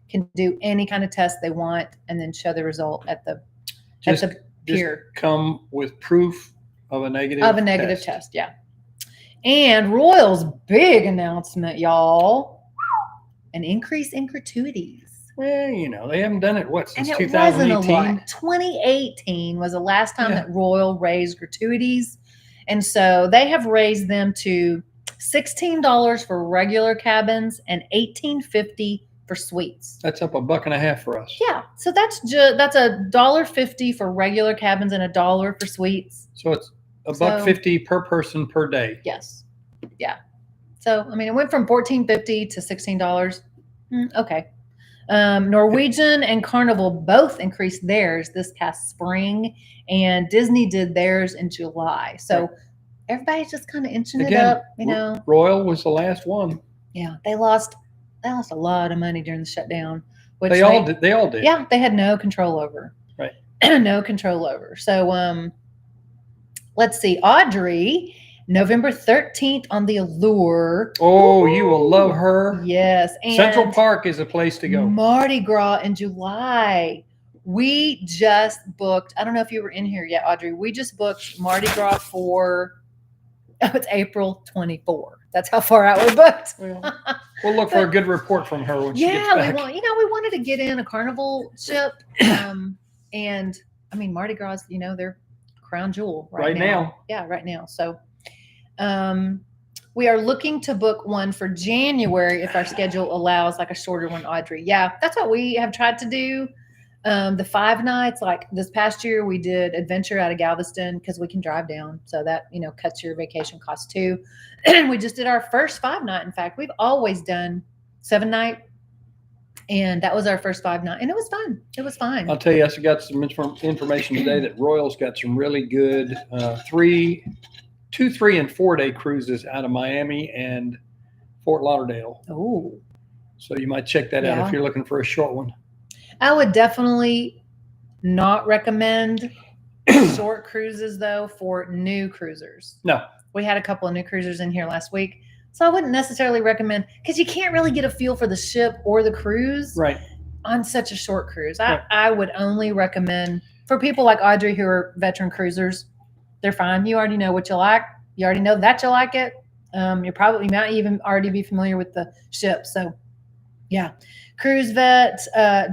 can do any kind of test they want and then show the result at the pier. Just come with proof of a negative test. Yeah. And Royal's big announcement, y'all. An increase in gratuities. Well, they haven't done it, since and it 2018? Wasn't a lot. 2018 was the last time that Royal raised gratuities. And so they have raised them to $16 for regular cabins and $18.50 for suites. That's up $1.50 for us. Yeah. So that's $1.50 for regular cabins and $1 for suites. So it's $1.50 per person per day. Yes. Yeah. So, it went from $14.50 to $16. Okay. Norwegian and Carnival both increased theirs this past spring, and Disney did theirs in July. So everybody's just kind of inching it up, Royal was the last one. Yeah. They lost a lot of money during the shutdown. Which they all did. Yeah. They had no control over. Right. No control over. So, let's see. Audrey, November 13th on the Allure. Oh, you will love her. Yes. And Central Park is a place to go. Mardi Gras in July. We just booked, I don't know if you were in here yet, Audrey. We just booked Mardi Gras it's April 24. That's how far out we booked. We'll look for a good report from her when she gets back. we wanted to get in a Carnival ship. And Mardi Gras, their crown jewel right now. Yeah, right now. So we are looking to book one for January if our schedule allows, like a shorter one, Audrey. Yeah, that's what we have tried to do. The 5 nights, like this past year, we did Adventure out of Galveston because we can drive down. So that, cuts your vacation costs too. We just did our first 5 night. In fact, we've always done 7 night. And that was our first 5 night. And it was fun. It was fine. I'll tell you, I got some information today that Royal's got some really good 2, 3, and 4 day cruises out of Miami and Fort Lauderdale. Oh. So you might check that out if you're looking for a short one. I would definitely not recommend short cruises, though, for new cruisers. No. We had a couple of new cruisers in here last week. So I wouldn't necessarily recommend, because you can't really get a feel for the ship or the cruise on such a short cruise. I would only recommend for people like Audrey who are veteran cruisers. They're fine. You already know what you like. You already know that you like it. You might even already be familiar with the ship. So, yeah. Cruise vet,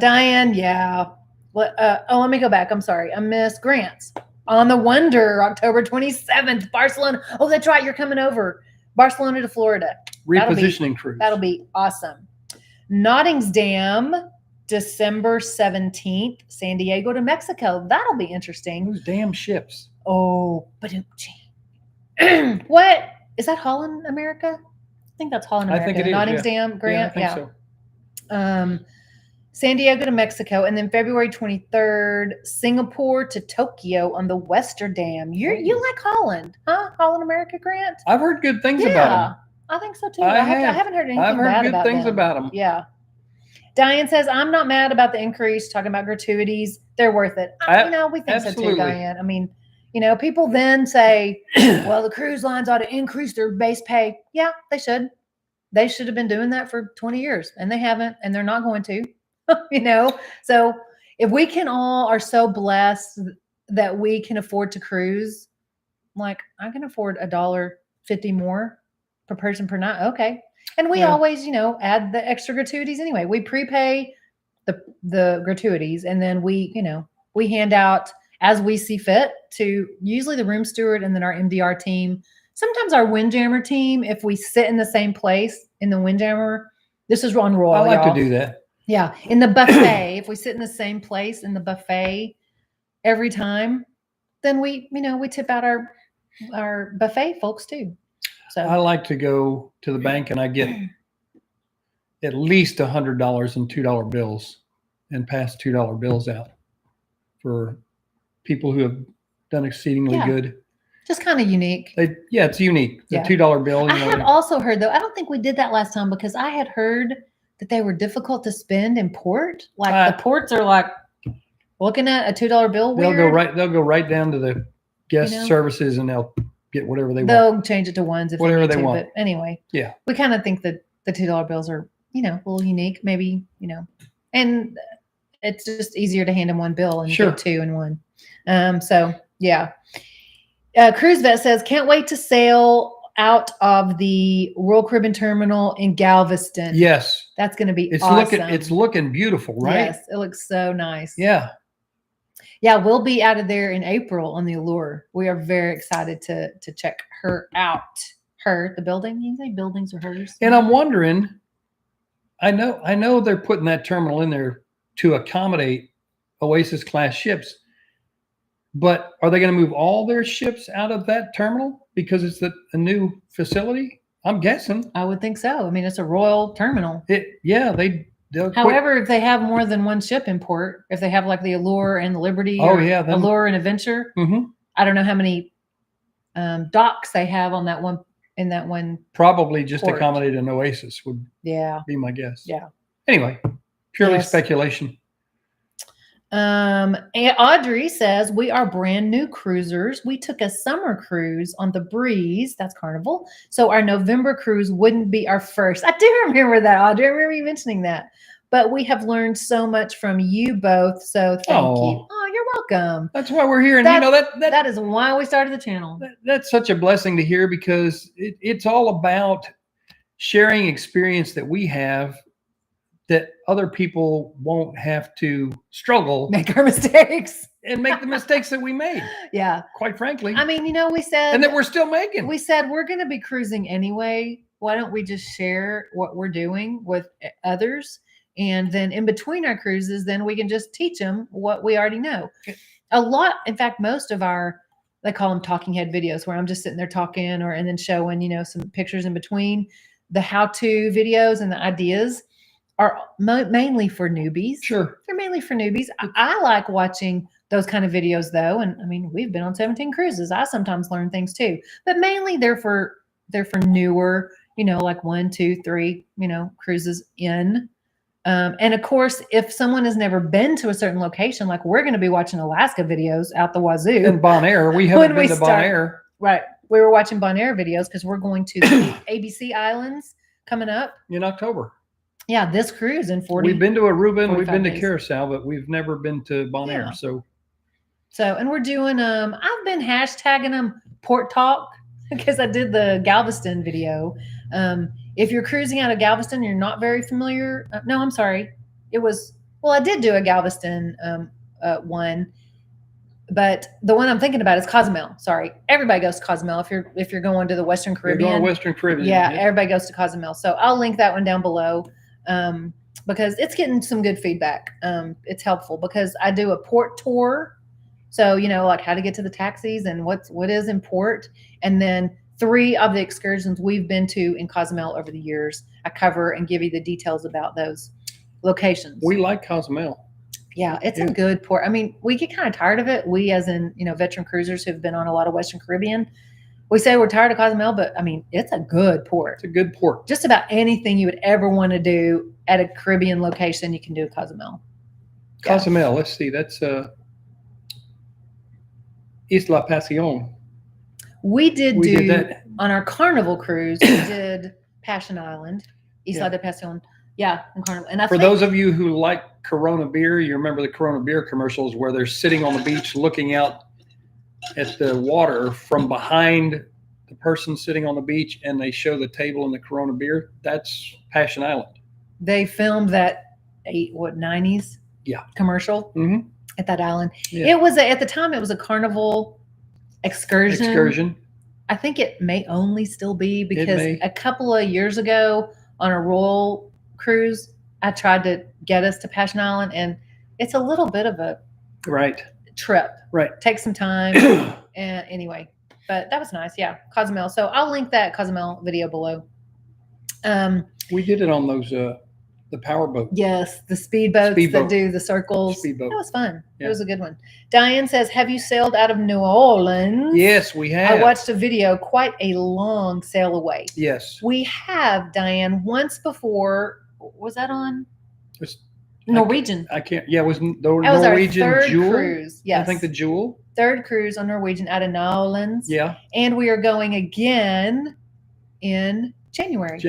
Diane, yeah. Let me go back. I'm sorry. I missed Grant's on the Wonder, October 27th, Barcelona. Oh, that's right. You're coming over. Barcelona to Florida. Repositioning cruise. That'll be awesome. Nottingsdam, December 17th, San Diego to Mexico. That'll be interesting. Those damn ships. Oh, but what? Is that Holland America? I think that's Holland America. I think it is. Nottingsdam, Grant. Yeah, I think so. San Diego to Mexico, and then February 23rd, Singapore to Tokyo on the Westerdam. You like Holland, huh? Holland America, Grant? I've heard good things about them. I think so too. I haven't heard anything bad about them. I've heard good things about them. Yeah. Diane says, I'm not mad about the increase, talking about gratuities. They're worth it. We think so too, Diane. People then say, well, the cruise lines ought to increase their base pay. Yeah, they should. They should have been doing that for 20 years, and they haven't, and they're not going to. So if we are so blessed that we can afford to cruise, like I can afford $1.50 more per person per night. Okay. And we always, add the extra gratuities anyway. We prepay the gratuities, and then we hand out as we see fit to usually the room steward and then our MDR team. Sometimes our Windjammer team, if we sit in the same place in the Windjammer, this is on Royal. I like y'all. to do that. Yeah, in the buffet, if we sit in the same place in the buffet every time, then we tip out our buffet folks too. So I like to go to the bank and I get at least $100 in $2 bills and pass $2 bills out for people who have done exceedingly good. Just kind of unique. It's unique. The $2 bill. I had also heard, though, I don't think we did that last time because I had heard that they were difficult to spend in port. Like the ports are like looking at a $2 bill. They'll go right down to the guest services and they'll get whatever they want. They'll change it to ones if whatever they want. But anyway, we kind of think that the $2 bills are a little unique, maybe and it's just easier to hand them one bill and get two in one. So yeah. Cruise Vet says, can't wait to sail out of the Royal Caribbean Terminal in Galveston. Yes. That's going to be awesome. It's looking beautiful, right? Yes, it looks so nice. Yeah. Yeah, we'll be out of there in April on the Allure. We are very excited to check her out. The building. You say buildings are hers? And I'm wondering, I know they're putting that terminal in there to accommodate Oasis class ships. But are they going to move all their ships out of that terminal because it's a new facility? I'm guessing. I would think so. I mean, it's a Royal terminal. They'll However, if they have more than one ship in port, if they have like the Allure and the Liberty, Allure and Adventure, I don't know how many docks they have on that one. In that one, probably just port. Accommodate an Oasis would be my guess. Yeah. Anyway, purely speculation. And Audrey says, we are brand new cruisers. We took a summer cruise on the Breeze. That's Carnival. So our November cruise wouldn't be our first. I do remember that, Audrey. I remember you mentioning that. But we have learned so much from you both. So thank you. Oh, you're welcome. That's why we're here. And that is why we started the channel. That's such a blessing to hear because it's all about sharing experience that we have that other people won't have to struggle. Make our mistakes. And make the mistakes that we made. Yeah. Quite frankly. I mean, we said. And that we're still making. We said we're going to be cruising anyway. Why don't we just share what we're doing with others? And then in between our cruises, then we can just teach them what we already know. A lot, in fact, most of they call them talking head videos where I'm just sitting there talking and then showing, some pictures in between. The how-to videos and the ideas are mainly for newbies. Sure. They're mainly for newbies. I like watching those kind of videos though. And I mean, we've been on 17 cruises. I sometimes learn things too, but mainly they're for newer, like 1, 2, 3, cruises in. And of course, if someone has never been to a certain location, like we're going to be watching Alaska videos out the wazoo. And Bonaire. We haven't been to Bonaire. Right. We were watching Bonaire videos because we're going to the ABC Islands coming up. In October. Yeah, this cruise in 40. We've been to Aruba and we've been to days. Curacao, but we've never been to Bonaire. Yeah. So, and we're doing, I've been hashtagging them Port Talk because I did the Galveston video. If you're cruising out of Galveston, you're not very familiar. No, I'm sorry. I did do a Galveston one, but the one I'm thinking about is Cozumel. Sorry. Everybody goes to Cozumel if you're going to the Western Caribbean. You're going to Western Caribbean. Yeah, everybody goes to Cozumel. So I'll link that one down below. Because it's getting some good feedback. It's helpful because I do a port tour. So, like how to get to the taxis and what is in port. And then 3 of the excursions we've been to in Cozumel over the years, I cover and give you the details about those locations. We like Cozumel. Yeah, it's a good port. I mean, we get kind of tired of it. We as in, veteran cruisers who've been on a lot of Western Caribbean, we say we're tired of Cozumel, but I mean, it's a good port. It's a good port. Just about anything you would ever want to do at a Caribbean location, you can do at Cozumel. Cozumel, let's see. That's Isla Pasión. We did that on our Carnival cruise. We did Passion Island, Isla de Pasión. Yeah, on Carnival. And for those of you who like Corona beer, you remember the Corona beer commercials where they're sitting on the beach looking out at the water from behind the person sitting on the beach, and they show the table and the Corona beer. That's Passion Island. They filmed that 90s Yeah. commercial Mhm. at that island. Yeah. It was at the time it was a carnival excursion. I think it may only still be because may. a couple of years ago on a Royal cruise, I tried to get us to Passion Island, and it's a little bit of a Right. trip. Right. Take some time. And anyway, but that was nice. Yeah, Cozumel. So I'll link that Cozumel video below. We did it on those the power boat. Yes, the speedboats that do the circles. Speedboat. That was fun. Yeah. It was a good one. Diane says, "Have you sailed out of New Orleans?" Yes, we have. I watched a video. Quite a long sail away. Yes. We have, Diane, once before. Was that on It's, Norwegian? I can't. Yeah, it was the That was Norwegian our third Jewel cruise. Yes, I think the Jewel. Third cruise on Norwegian out of New Orleans. Yeah. And we are going again in January.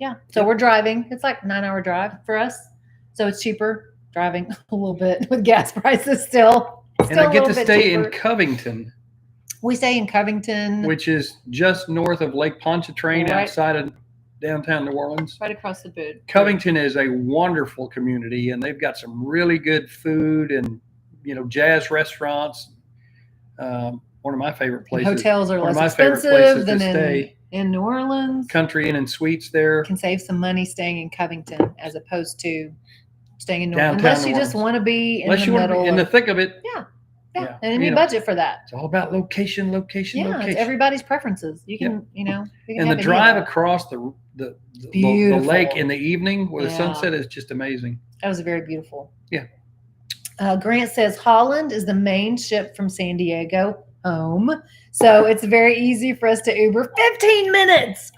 Yeah. So we're driving. It's like a 9-hour drive for us. So it's cheaper driving a little bit with gas prices still. And I get to stay in Covington. We stay in Covington. Which is just north of Lake Pontchartrain, Right. outside of downtown New Orleans. Right across the bridge. Covington is a wonderful community, and they've got some really good food and, jazz restaurants. One of my favorite places. Hotels are One of less my favorite expensive places than to stay. in New Orleans. Country Inn and Suites there. Can save some money staying in Covington as opposed to staying in New Orleans. Downtown Unless New you just Orleans. want to be in Unless the you want to middle. be in the thick of it. Yeah. Yeah. And you budget for that. It's all about location. Yeah, it's everybody's preferences. You can, you can And the have drive any of across the lake in the evening with the sunset is just amazing. that was very beautiful. Yeah. Grant says Holland is the main ship from San Diego home. So it's very easy for us to Uber 15 minutes.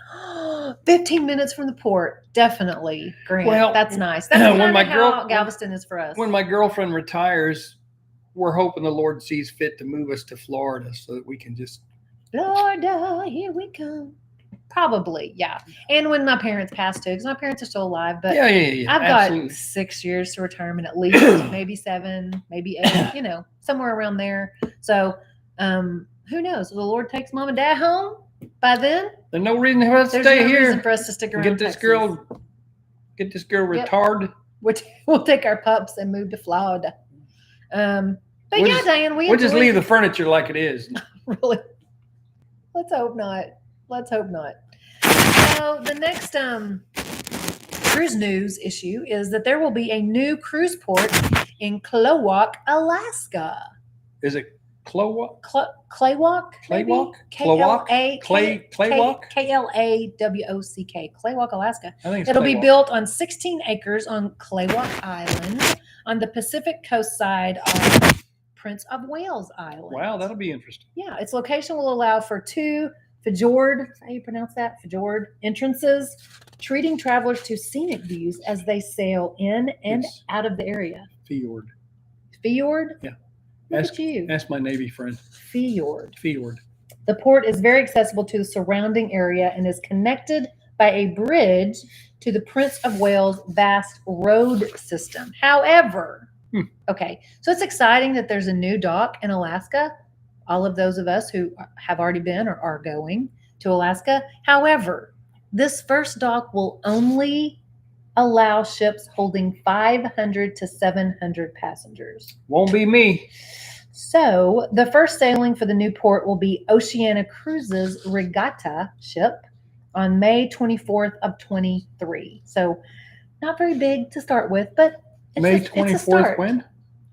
15 minutes from the port. Definitely, Grant. Well, that's nice. That's when my how Galveston is for us. When my girlfriend retires, we're hoping the Lord sees fit to move us to Florida so that we can just. Florida, here we come. Probably, yeah. And when my parents pass too, because my parents are still alive. But Yeah. I've absolutely. got 6 years to retirement at least, maybe 7, maybe 8, somewhere around there. So who knows? If the Lord takes mom and dad home by then, There's no reason for us to there's stay no here. reason for us to stick around. Get this girl Yep. retarded. We'll take our pups and move to Florida. But We'll yeah, just- Diane, We'll just leave the furniture like it is. Really? Let's hope not. So the next cruise news issue is that there will be a new cruise port in Kalawak, Alaska. Is it Kalawak? Klawock? Klawock? Klawock? Klawock? Klawock. Klawock, Alaska. I think it's It'll be Klawock. built on 16 acres on Kalawak Island on the Pacific coast side of Prince of Wales Island. Wow, that'll be interesting. Yeah, its location will allow for 2 fjord, how you pronounce that? Fjord entrances, treating travelers to scenic views as they sail in and It's out of the area. Fjord. Fjord? Yeah. Look at you. That's my Navy friend. Fjord. Fjord. The port is very accessible to the surrounding area and is connected by a bridge to the Prince of Wales vast road system. However, okay, so it's exciting that there's a new dock in Alaska. All of those of us who have already been or are going to Alaska. However, this first dock will only allow ships holding 500 to 700 passengers. Won't be me. So the first sailing for the new port will be Oceania Cruises Regatta ship on May 24th of 23. So not very big to start with, but it's May it's a 24th start when?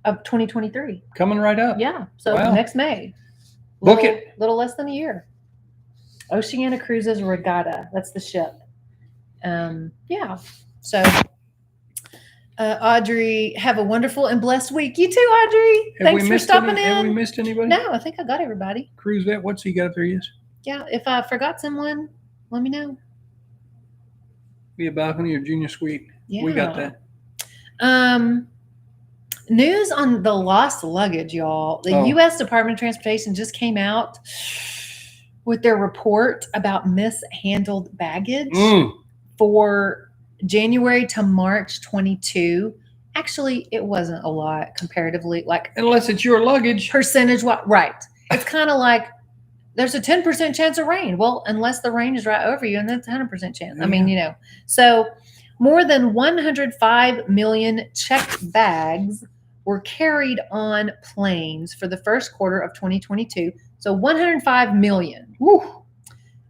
of 2023. Coming right up. Yeah. So Wow. next May. Book Little- it. Little less than a year. Oceania Cruises Regatta. That's the ship. Yeah. So Audrey, have a wonderful and blessed week. You too, Audrey. Thanks for stopping Have we in. missed anybody? No, I think I got everybody. Cruise vet, what's he got up there? Yes. Yeah. If I forgot someone, let me know. Be a balcony or junior suite. Yeah. We got that. News on the lost luggage, y'all. The Oh. U.S. Department of Transportation just came out with their report about mishandled baggage for January to March 22. Actually, it wasn't a lot comparatively, like Unless it's your luggage. percentage. Right. It's kind of like there's a 10% chance of rain. Well, unless the rain is right over you, and that's 100% chance. I mean, so More than 105 million checked bags were carried on planes for the first quarter of 2022. So 105 million. Woo.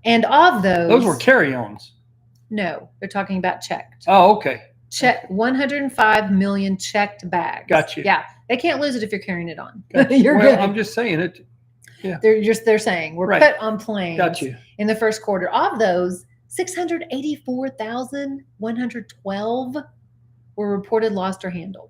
And of Those were carry-ons. no, they're talking about checked. Oh, okay. Check 105 million checked bags. Got you. Yeah, they can't lose it if you're carrying it on. Got you. You're Well, good. I'm just saying it. They're saying we're Right. put on planes Got you. in the first quarter. Of those, 684,112 were reported lost or handled.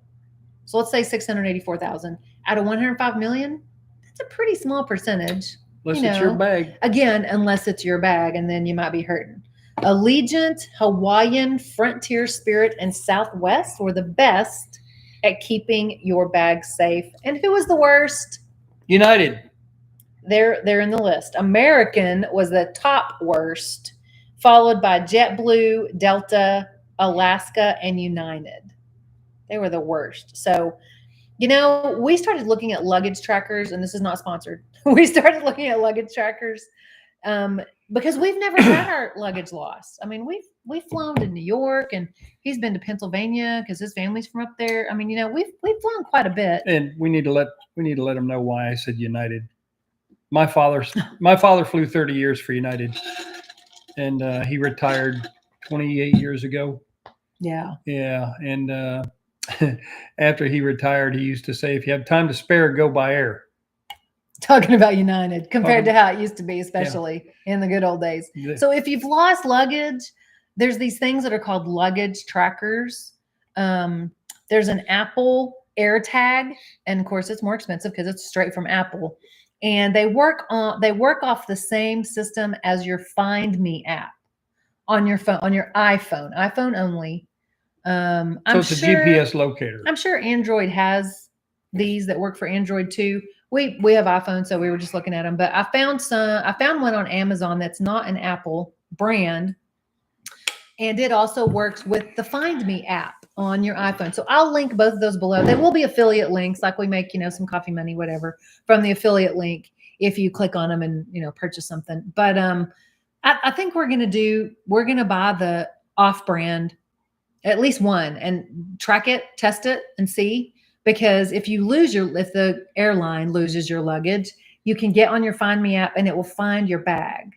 So let's say 684,000 out of 105 million. That's a pretty small percentage. Unless it's your know. bag. Again, unless it's your bag, and then you might be hurting. Allegiant, Hawaiian, Frontier, Spirit, and Southwest were the best at keeping your bag safe. And who was the worst? United. They're in the list. American was the top worst, followed by JetBlue, Delta, Alaska, and United. They were the worst. So, we started looking at luggage trackers, and this is not sponsored. We started looking at luggage trackers because we've never had our luggage lost. I mean, we've flown to New York, and he's been to Pennsylvania because his family's from up there. I mean, we've flown quite a bit. And we need to let them know why I said United. My father flew 30 years for United, and he retired 28 years ago. Yeah. Yeah, and after he retired, he used to say, "If you have time to spare, go by air." Talking about United compared to how it used to be, especially in the good old days. So if you've lost luggage, there's these things that are called luggage trackers. There's an Apple AirTag, and of course it's more expensive because it's straight from Apple. And they work off the same system as your Find Me app on your phone, on your iPhone only. So it's a GPS locator. I'm sure Android has these that work for Android too. We have iPhone, so we were just looking at them. But I found one on Amazon that's not an Apple brand, and it also works with the Find Me app on your iPhone. So I'll link both of those below. They will be affiliate links, like we make, some coffee money, whatever, from the affiliate link if you click on them and purchase something. But I think we're gonna buy the off-brand, at least one, and track it, test it, and see. Because if the airline loses your luggage, you can get on your Find Me app and it will find your bag.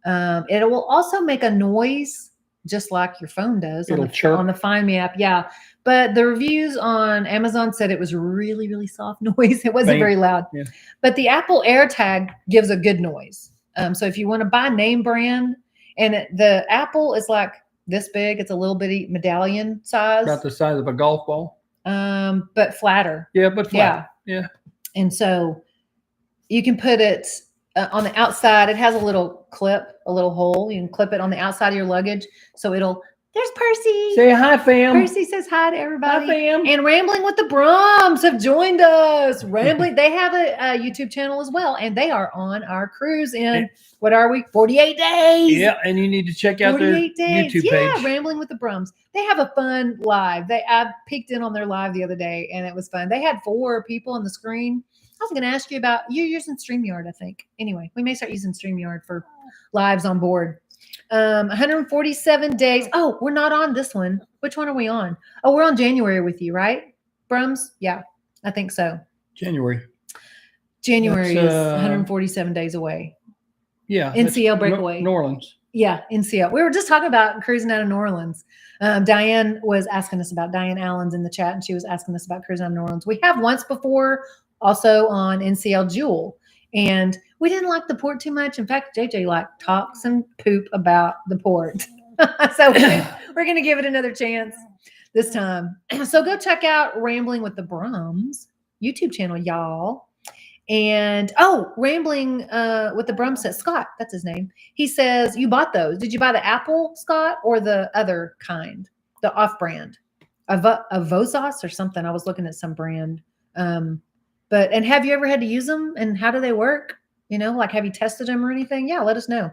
It will also make a noise just like your phone does. It'll chirp on the Find Me app. Yeah. But the reviews on Amazon said it was really, really soft noise. It wasn't very loud. Yeah. But the Apple AirTag gives a good noise. So if you want to buy name brand, and the Apple is like this big, it's a little bitty medallion size. About the size of a golf ball. But flatter. Yeah, but flat. Yeah. And so you can put it on the outside. It has a little hole. You can clip it on the outside of your luggage. So there's Percy. Say hi, fam. Percy says hi to everybody. Hi, fam. And Rambling with the Brums have joined us. They have a YouTube channel as well. And they are on our cruise in, what are we? 48 days. Yeah, and you need to check out their YouTube page. Yeah, Rambling with the Brums. They have a fun live. I peeked in on their live the other day, and it was fun. They had 4 people on the screen. I was going to ask you about, you're using StreamYard, I think. Anyway, we may start using StreamYard for lives on board. 147 days. Oh, we're not on this one. Which one are we on? Oh, we're on January with you, right? Brums? Yeah, I think so. January is 147 days away. Yeah. NCL breakaway. New Orleans. Yeah, NCL. We were just talking about cruising out of New Orleans. Diane was asking us about, Diane Allen's in the chat, and she was asking us about cruising out of New Orleans. We have once before, also on NCL Jewel. And we didn't like the port too much. In fact, JJ talks and poop about the port. So we're going to give it another chance this time. So go check out Rambling with the Brums YouTube channel, y'all. And Rambling with the Brums says, Scott, that's his name. He says, you bought those. Did you buy the Apple, Scott, or the other kind, the off-brand? A Vosas or something. I was looking at some brand. And have you ever had to use them, and how do they work? Have you tested them or anything? Yeah, let us know.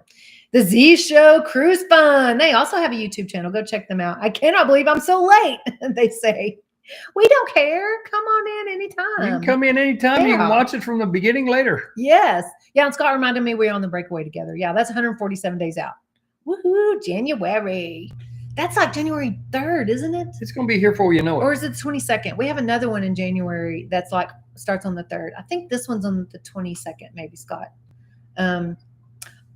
The Z Show Cruise Fun. They also have a YouTube channel. Go check them out. I cannot believe I'm so late. They say, we don't care. Come on in anytime. You can come in anytime. Yeah. You can watch it from the beginning later. Yes. Yeah. And Scott reminded me we're on the breakaway together. Yeah. That's 147 days out. Woohoo. January. That's like January 3rd, isn't it? It's going to be here before you know Or it. is it the 22nd? We have another one in January that's like starts on the 3rd. I think this one's on the 22nd, maybe, Scott.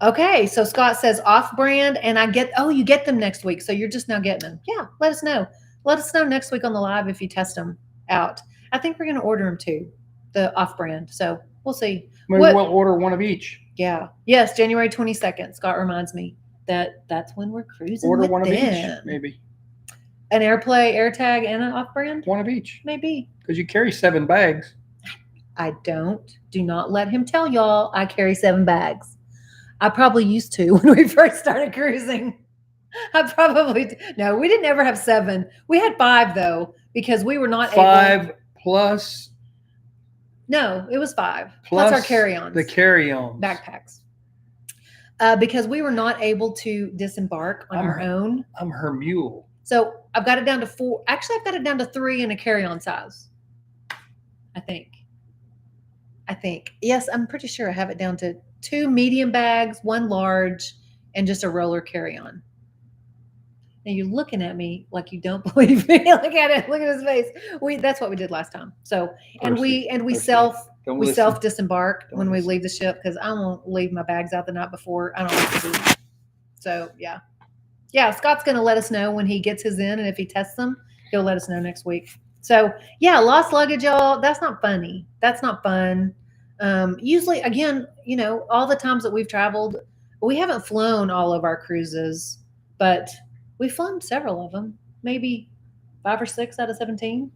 Okay, so Scott says off-brand, and you get them next week, so you're just now getting them. Yeah, let us know. Let us know next week on the live if you test them out. I think we're going to order them too, the off-brand. So we'll see. Maybe we'll order one of each. Yeah. Yes, January 22nd. Scott reminds me that's when we're cruising. Order with one of them. each, maybe. An AirPlay, AirTag, and an off-brand? One of each. Maybe. Because you carry 7 bags. I don't. Do not let him tell y'all I carry 7 bags. I probably used to when we first started cruising. No, we didn't ever have 7. We had 5 though, because we were not 5 plus. No, it was 5 plus our carry-ons. The carry-ons. Backpacks. Because we were not able to disembark on our own. I'm her mule. So I've got it down to 4. Actually, I've got it down to 3 in a carry-on size. I think. Yes, I'm pretty sure I have it down to 2 medium bags, 1 large, and just a roller carry-on. Now you're looking at me like you don't believe me. Look at it. Look at his face. That's what we did last time. So we self disembark when we leave the ship, because I won't leave my bags out the night before. I don't like to do that. So yeah. Scott's going to let us know when he gets his in, and if he tests them, he'll let us know next week. So yeah, lost luggage, y'all. That's not funny. That's not fun. Usually, again, all the times that we've traveled, we haven't flown all of our cruises, but we've flown several of them, maybe 5 or 6 out of 17.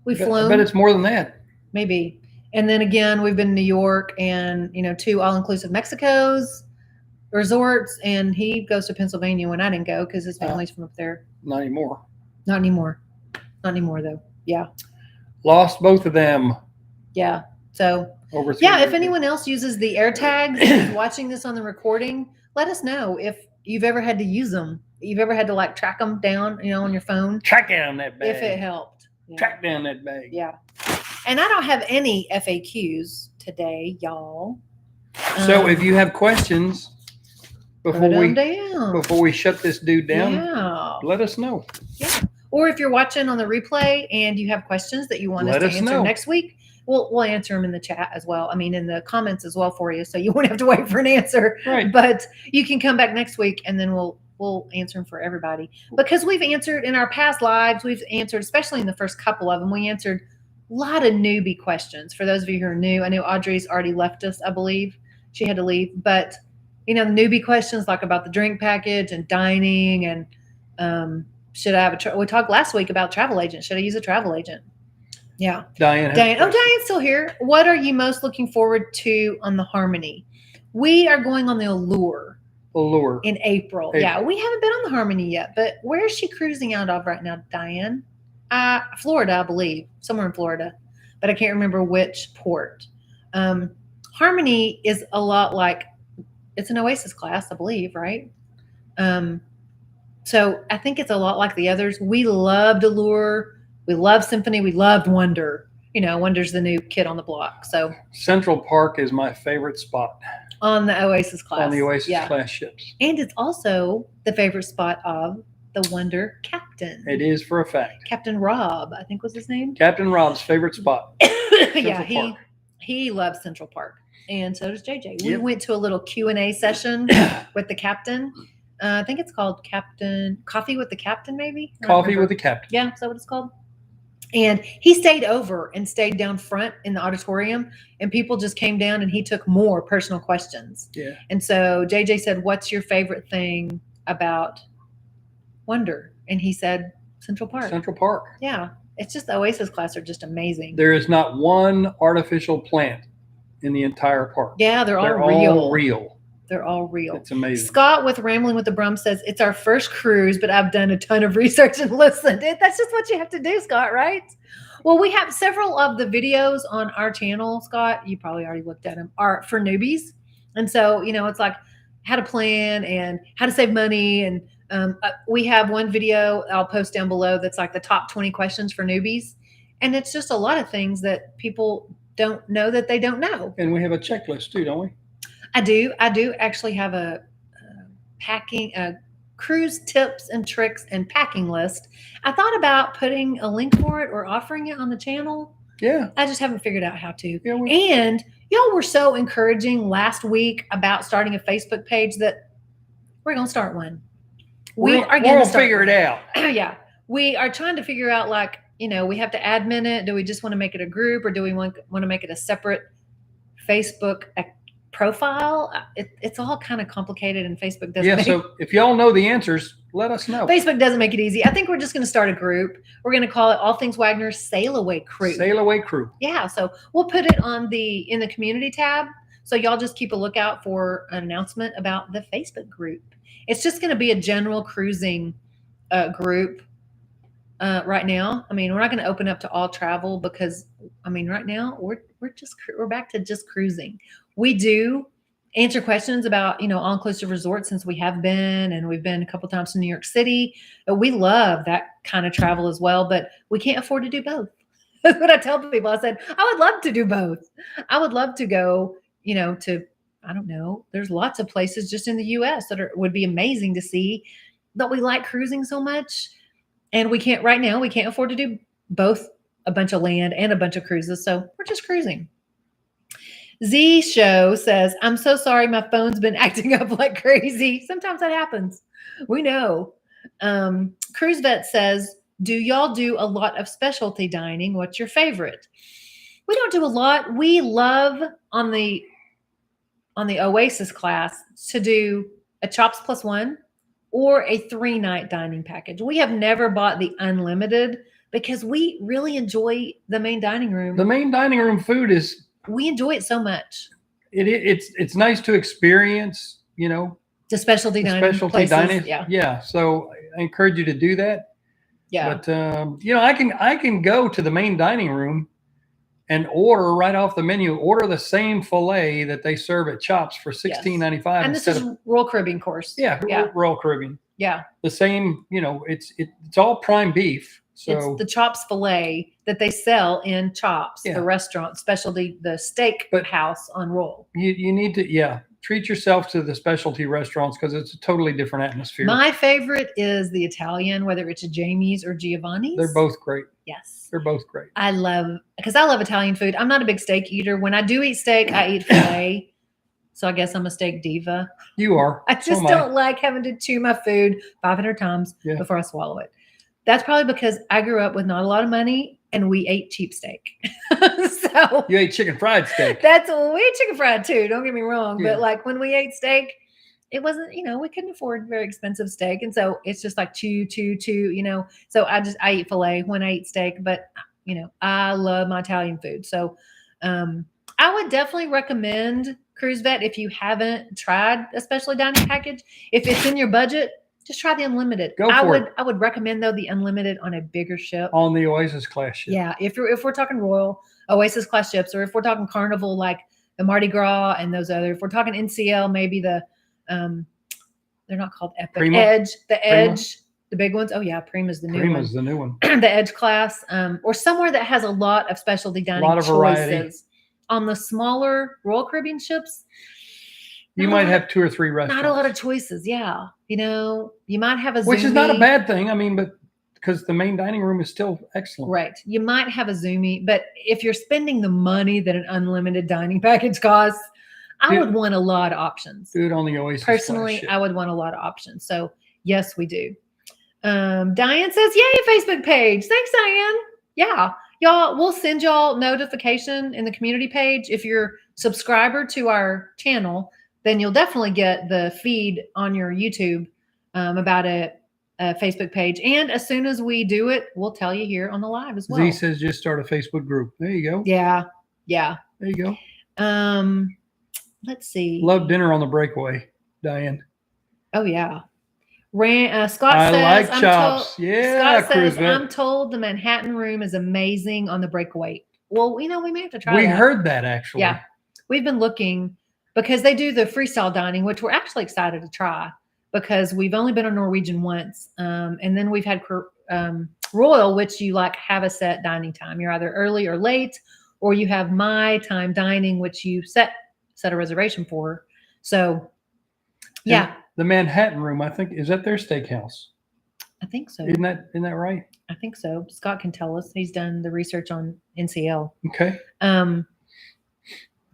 We've flown. I bet it's more than that. Maybe. And then again, we've been to New York and, 2 all-inclusive Mexico's resorts, and he goes to Pennsylvania when I didn't go because his family's from up there. Not anymore. Not anymore, though. Yeah. Lost both of them. Yeah. So, if anyone else uses the AirTags and is watching this on the recording, let us know if you've ever had to use them. You've ever had to track them down, on your phone. Track down that bag. If it helped. Yeah. Track down that bag. Yeah. And I don't have any FAQs today, y'all. So if you have questions before we shut this dude down, let us know. Yeah. Or if you're watching on the replay and you have questions that you want us to answer next week, we'll answer them in the chat as well. I mean, in the comments as well for you, so you won't have to wait for an answer. Right. But you can come back next week, and then we'll answer them for everybody. Because we've answered in our past lives, especially in the first couple of them, we answered a lot of newbie questions. For those of you who are new, I know Audrey's already left us, I believe. She had to leave. But, the newbie questions like about the drink package and dining and should I have we talked last week about travel agent. Should I use a travel agent? Yeah. Diane. Oh, Diane's still here. What are you most looking forward to on the Harmony? We are going on the Allure. In April. Yeah, we haven't been on the Harmony yet, but where is she cruising out of right now, Diane? Florida, I believe. Somewhere in Florida, but I can't remember which port. Harmony is a lot like, it's an Oasis class, I believe, right? So I think it's a lot like the others. We loved Allure. We loved Symphony. We loved Wonder. Wonder's the new kid on the block. So Central Park is my favorite spot. On the Oasis class. On the Oasis class ships. And it's also the favorite spot of the Wonder captain. It is for a fact. Captain Rob, I think was his name. Captain Rob's favorite spot. Yeah, he loves Central Park. And so does JJ. Yep. We went to a little Q&A session with the captain. I think it's called Coffee with the Captain, maybe? Coffee with the Captain. Yeah, is that what it's called? And he stayed over and stayed down front in the auditorium, and people just came down and he took more personal questions. Yeah. And so JJ said, "What's your favorite thing about Wonder?" And he said, Central Park. Central Park. Yeah. It's just the Oasis class are just amazing. There is not one artificial plant in the entire park. Yeah, they're all real. They're all real. It's amazing. Scott with Rambling with the Brum says, it's our first cruise, but I've done a ton of research and listened. That's just what you have to do, Scott, right? Well, we have several of the videos on our channel, Scott. You probably already looked at them, are for newbies. And so, it's like how to plan and how to save money. And we have one video I'll post down below that's like the top 20 questions for newbies. And it's just a lot of things that people don't know that they don't know. And we have a checklist too, don't we? I do actually have a cruise tips and tricks and packing list. I thought about putting a link for it or offering it on the channel. Yeah. I just haven't figured out how to. Yeah, And y'all were so encouraging last week about starting a Facebook page that we're going to start one. We are going to figure it out. Yeah. We are trying to figure out, like, we have to admin it. Do we just want to make it a group, or do we want to make it a separate Facebook profile? It's all kind of complicated, and Facebook doesn't so if y'all know the answers, let us know. Facebook doesn't make it easy. I think we're just going to start a group. We're going to call it All Things Wagner Sail Away Crew. Sail Away Crew. Yeah. So we'll put it in the community tab. So y'all just keep a lookout for an announcement about the Facebook group. It's just going to be a general cruising group right now. I mean, we're not going to open up to all travel because, I mean, right now we're back to just cruising. We do answer questions about, all-inclusive resorts, since we have been, and we've been a couple times to New York City. We love that kind of travel as well, but we can't afford to do both. That's what I tell people. I said, I would love to do both. I would love to go, to, I don't know, there's lots of places just in the US that would be amazing to see, but we like cruising so much. And we can't afford to do both, a bunch of land and a bunch of cruises. So we're just cruising. Z Show says, I'm so sorry. My phone's been acting up like crazy. Sometimes that happens. We know. Cruise Vet says, do y'all do a lot of specialty dining? What's your favorite? We don't do a lot. We love on the Oasis class to do a Chops Plus One or a 3-night dining package. We have never bought the unlimited because we really enjoy the main dining room. The main dining room food we enjoy it so much. It's nice to experience, the specialty dining places. Yeah. So I encourage you to do that. Yeah. But I can go to the main dining room and order right off the menu, order the same filet that they serve at Chops for $16.95. And this is Royal Caribbean course. Yeah. Royal Caribbean. Yeah. The same, it's all prime beef. So it's the Chops filet that they sell in Chops, the restaurant specialty, the steak house on Royal. You need to, treat yourself to the specialty restaurants because it's a totally different atmosphere. My favorite is the Italian, whether it's a Jamie's or Giovanni's. They're both great. Yes. They're both great. Because I love Italian food. I'm not a big steak eater. When I do eat steak, I eat filet. So I guess I'm a steak diva. You are. I just don't like having to chew my food 500 times before I swallow it. That's probably because I grew up with not a lot of money and we ate cheap steak. So you ate chicken fried steak. We ate chicken fried too. Don't get me wrong. But like when we ate steak, it wasn't, we couldn't afford very expensive steak. And so it's just like chew. So I eat filet when I eat steak, but I love my Italian food. So I would definitely recommend Cruise Vet if you haven't tried a specialty dining package. If it's in your budget, just try the unlimited. I would recommend though the unlimited on a bigger ship. On the Oasis class ship. Yeah, if we're talking Royal Oasis class ships, or if we're talking Carnival like the Mardi Gras and those other. If we're talking NCL, maybe the they're not called Epic. Prima? Edge, Prima? the big ones. Oh yeah, Prima's the new one. Prima's the new one. The Edge class, or somewhere that has a lot of specialty dining choices. Variety. On the smaller Royal Caribbean ships, you might have 2 or 3 restaurants. Not a lot of choices. Yeah. You might have a Which is not a bad thing. I mean, but because the main dining room is still excellent. Right. You might have a Zoomy, but if you're spending the money that an unlimited dining package costs, I would want a lot of options. Do it on the Oasis. Personally, I would want a lot of options. So yes, we do. Diane says, yay, Facebook page. Thanks, Diane. Yeah. Y'all, we'll send y'all notification in the community page. If you're subscriber to our channel, then you'll definitely get the feed on your YouTube about a Facebook page. And as soon as we do it, we'll tell you here on the live as well. Z says just start a Facebook group. There you go. Yeah. Yeah. There you go. Let's see. Love dinner on the breakaway, Diane. Oh, yeah. Scott I says, like Chops. Scott says, I'm told the Manhattan room is amazing on the breakaway. Well, we may have to try We that. heard that, actually. Yeah. We've been looking because they do the freestyle dining, which we're actually excited to try because we've only been on Norwegian once. And then we've had Royal, which you have a set dining time. You're either early or late, or you have my time dining, which you set a reservation for. So yeah. the Manhattan Room, I think, is that their steakhouse? I think so. Isn't that right? I think so. Scott can tell us. He's done the research on NCL. Okay.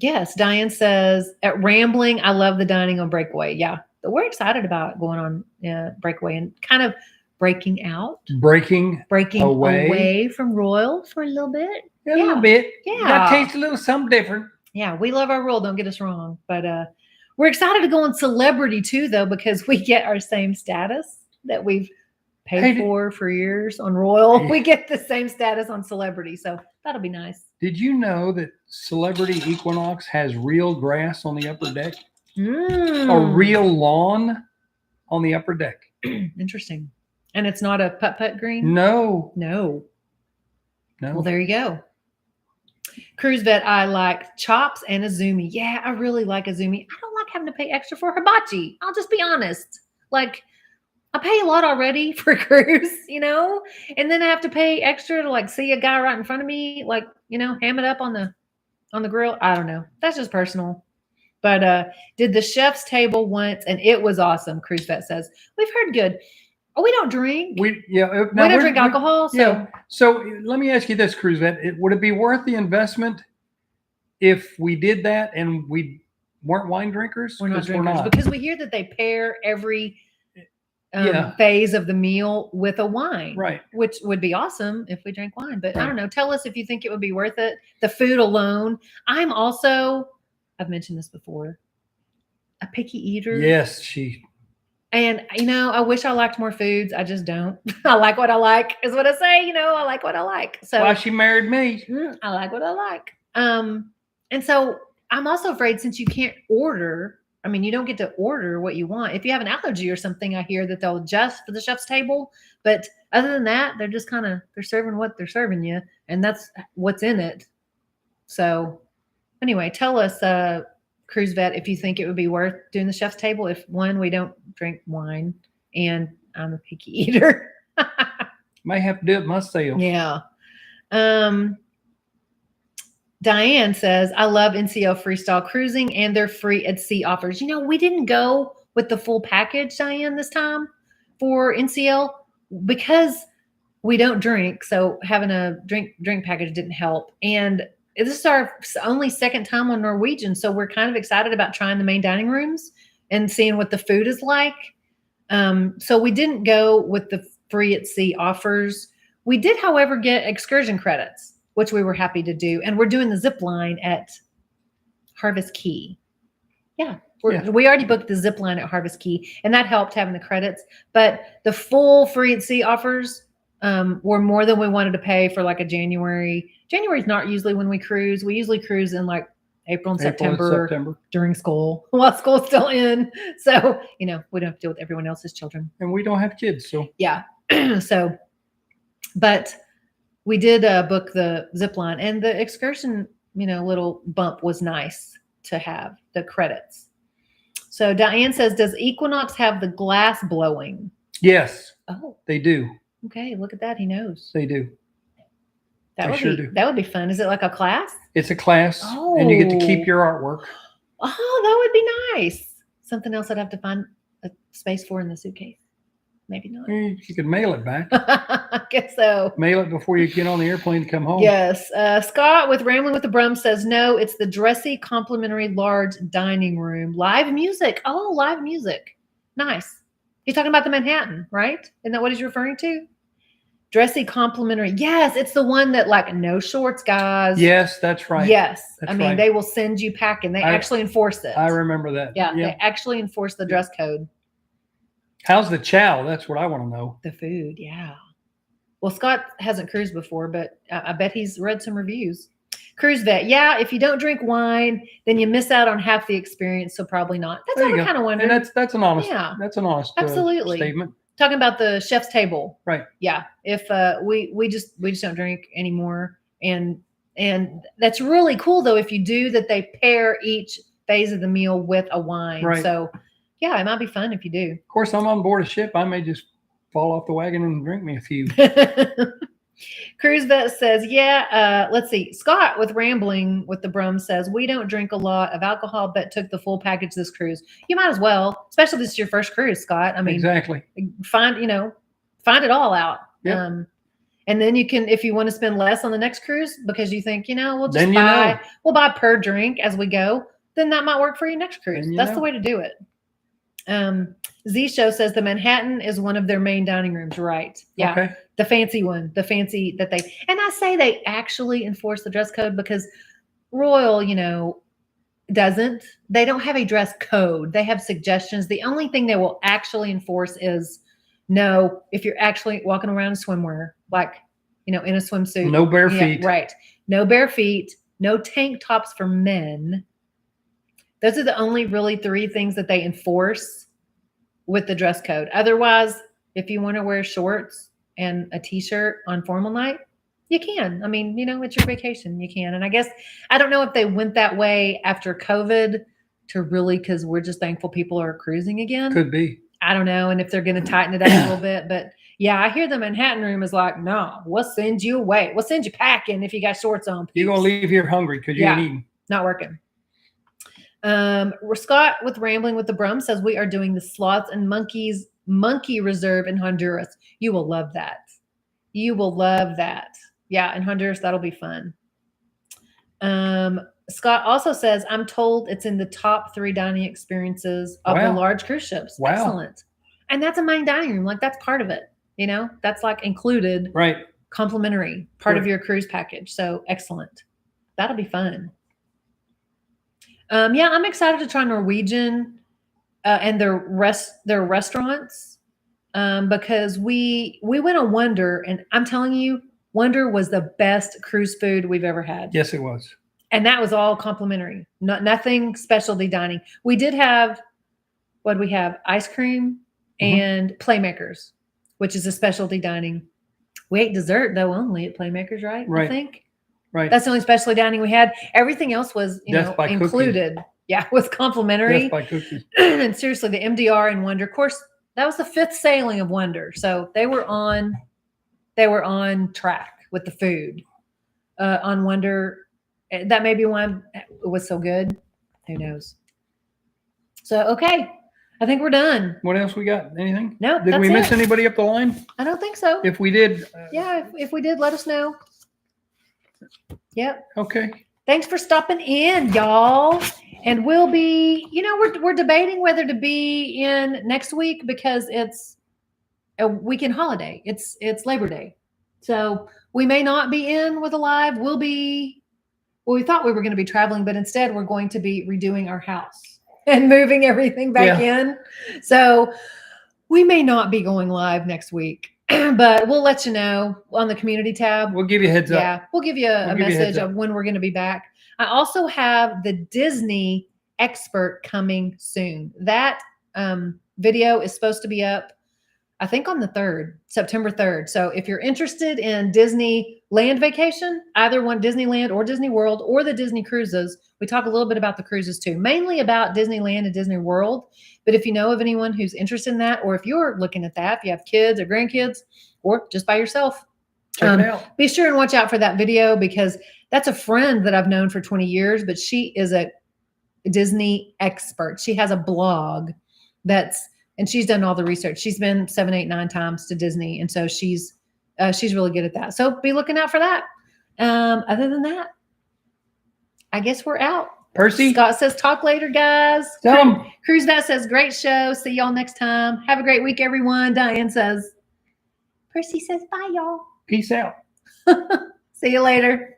Yes, Diane says at Rambling, I love the dining on Breakaway. Yeah, we're excited about going on Breakaway and kind of breaking out, Breaking away from Royal for a little bit. A little bit. Yeah. Got to taste a little something different. Yeah, we love our Royal. Don't get us wrong, but we're excited to go on Celebrity too, though, because we get our same status that we've paid for years on Royal. We get the same status on Celebrity, so that'll be nice. Did you know that Celebrity Equinox has real grass on the upper deck? A real lawn on the upper deck. Interesting. And it's not a putt-putt green? No. Well, there you go. Cruise Vet, I like chops and a zumi. Yeah, I really like a zumi. I don't like having to pay extra for hibachi. I'll just be honest. Like, I pay a lot already for cruise, and then I have to pay extra to like see a guy right in front of me, like, ham it up on the grill. I don't know. That's just personal. But did the chef's table once, and it was awesome. Cruise Vet says, we've heard good. Oh, we don't drink. We don't drink alcohol. So let me ask you this, Cruise Vet. Would it be worth the investment if we did that and we weren't wine drinkers? We're not drinkers because we hear that they pair every phase of the meal with a wine, right? Which would be awesome if we drank wine. But I don't know. Tell us if you think it would be worth it. The food alone. I've mentioned this before, a picky eater. Yes, And, I wish I liked more foods. I just don't. I like what I like is what I say. I like what I like. So why she married me. I like what I like. And so I'm also afraid since you can't order, you don't get to order what you want. If you have an allergy or something, I hear that they'll adjust for the chef's table. But other than that, they're just they're serving what they're serving you. And that's what's in it. So anyway, tell us, Cruise Vet, if you think it would be worth doing the chef's table. If one, we don't drink wine and I'm a picky eater. May have to do it myself. Yeah. Diane says, I love NCL Freestyle Cruising and their free at sea offers. We didn't go with the full package, Diane, this time for NCL because we don't drink. So having a drink package didn't help. And this is our only second time on Norwegian, so we're kind of excited about trying the main dining rooms and seeing what the food is like. So we didn't go with the free at sea offers. We did, however, get excursion credits, which we were happy to do. And we're doing the zip line at Harvest Key. Yeah. We already booked the zip line at Harvest Key, and that helped having the credits. But the full free at sea offers were more than we wanted to pay for like a January. January is not usually when we cruise. We usually cruise in like April and September during school while school's still in. So, we don't have to deal with everyone else's children. And we don't have kids. So, yeah. But we did book the zip line, and the excursion, little bump was nice to have the credits. So Diane says, does Equinox have the glass blowing? Yes. Oh, they do. Okay. Look at that. He knows. They do. That would be fun. Is it like a class? It's a class, and you get to keep your artwork. Oh, that would be nice. Something else I'd have to find a space for in the suitcase. Maybe not. You could mail it back. I guess so. Mail it before you get on the airplane to come home. Yes. Scott with Rambling with the Brum says, no, it's the dressy complimentary large dining room. Live music. Oh, live music. Nice. He's talking about the Manhattan, right? Isn't that what he's referring to? Dressy complimentary. Yes, it's the one that like no shorts, guys. Yes, that's right. Yes. That's right. They will send you packing. They actually enforce it. I remember that. Yeah, they actually enforce the dress code. How's the chow? That's what I want to know. The food, yeah. Well, Scott hasn't cruised before, but I bet he's read some reviews. Cruise Vet, yeah, if you don't drink wine, then you miss out on half the experience, so probably not. That's what I kind of wonder. And that's an honest, absolutely statement. Talking about the chef's table. Right. Yeah. If we just don't drink anymore. And that's really cool though, if you do that, they pair each phase of the meal with a wine. Right. So yeah, it might be fun if you do. Of course, I'm on board a ship. I may just fall off the wagon and drink me a few. Cruise Vet says, yeah, let's see. Scott with Rambling with the Brum says, we don't drink a lot of alcohol, but took the full package this cruise. You might as well, especially this is your first cruise, Scott. I mean, Exactly. find it all out. Yep. And then you can, if you want to spend less on the next cruise because you think, we'll Then just we'll buy per drink as we go, then that might work for your next cruise. That's the way to do it. Z Show says the Manhattan is one of their main dining rooms, right? Yeah. Okay. The fancy one, the fancy that they, and I say they actually enforce the dress code because Royal, doesn't. They don't have a dress code. They have suggestions. The only thing they will actually enforce is no, if you're actually walking around in swimwear, like, in a swimsuit. No bare feet. Right. No bare feet, no tank tops for men. Those are the only really 3 things that they enforce with the dress code. Otherwise, if you want to wear shorts and a t-shirt on formal night, you can. I mean, it's your vacation. You can. And I guess, I don't know if they went that way after COVID to really, because we're just thankful people are cruising again. Could be. I don't know. And if they're going to tighten it up a little bit. But yeah, I hear the Manhattan room is like, no, we'll send you away. We'll send you packing if you got shorts on. You're going to leave here hungry because you ain't eating. Not working. Scott with Rambling with the Brum says we are doing the Sloths and Monkeys Monkey Reserve in Honduras. You will love that. You will love that. Yeah, in Honduras, that'll be fun. Scott also says, I'm told it's in the top 3 dining experiences of the large cruise ships. Wow. Excellent. And that's a main dining room. Like, that's part of it. That's like included. Right. Complimentary part of your cruise package. So excellent. That'll be fun. Yeah, I'm excited to try Norwegian and their restaurants because we went on Wonder, and I'm telling you, Wonder was the best cruise food we've ever had. Yes, it was. And that was all complimentary, nothing specialty dining. We did have, what did we have? Ice cream and Playmakers, which is a specialty dining. We ate dessert though only at Playmakers, right? Right. I think. Right. That's the only specialty dining we had. Everything else was, included. Cookie. Yeah, was complimentary. Death by cookie. And seriously, the MDR and Wonder, of course, that was the 5th sailing of Wonder. So they were on track with the food on Wonder. That may be why it was so good. Who knows? So, okay. I think we're done. What else we got? Anything? Nope. Did we miss anybody up the line? I don't think so. If we did. If we did, let us know. Yep. Okay. Thanks for stopping in, y'all. And we'll be, we're debating whether to be in next week because it's a weekend holiday. It's Labor Day. So we may not be in with a live. We thought we were going to be traveling, but instead we're going to be redoing our house and moving everything back in. So we may not be going live next week. But we'll let you know on the community tab. We'll give you a heads up. Yeah, we'll give you a message of when we're going to be back. I also have the Disney expert coming soon. That video is supposed to be up, I think, on the 3rd, September 3rd. So if you're interested in Disneyland vacation, either one, Disneyland or Disney World or the Disney cruises, we talk a little bit about the cruises too, mainly about Disneyland and Disney World. But if you know of anyone who's interested in that, or if you're looking at that, if you have kids or grandkids, or just by yourself, check it out. Be sure and watch out for that video because that's a friend that I've known for 20 years, but she is a Disney expert. She has a blog and she's done all the research. She's been 7, 8, 9 times to Disney. And so she's really good at that. So be looking out for that. Other than that, I guess we're out. Percy. Scott says, talk later, guys. Cruise Vet says, great show. See y'all next time. Have a great week, everyone. Diane says, Percy says, bye, y'all. Peace out. See you later.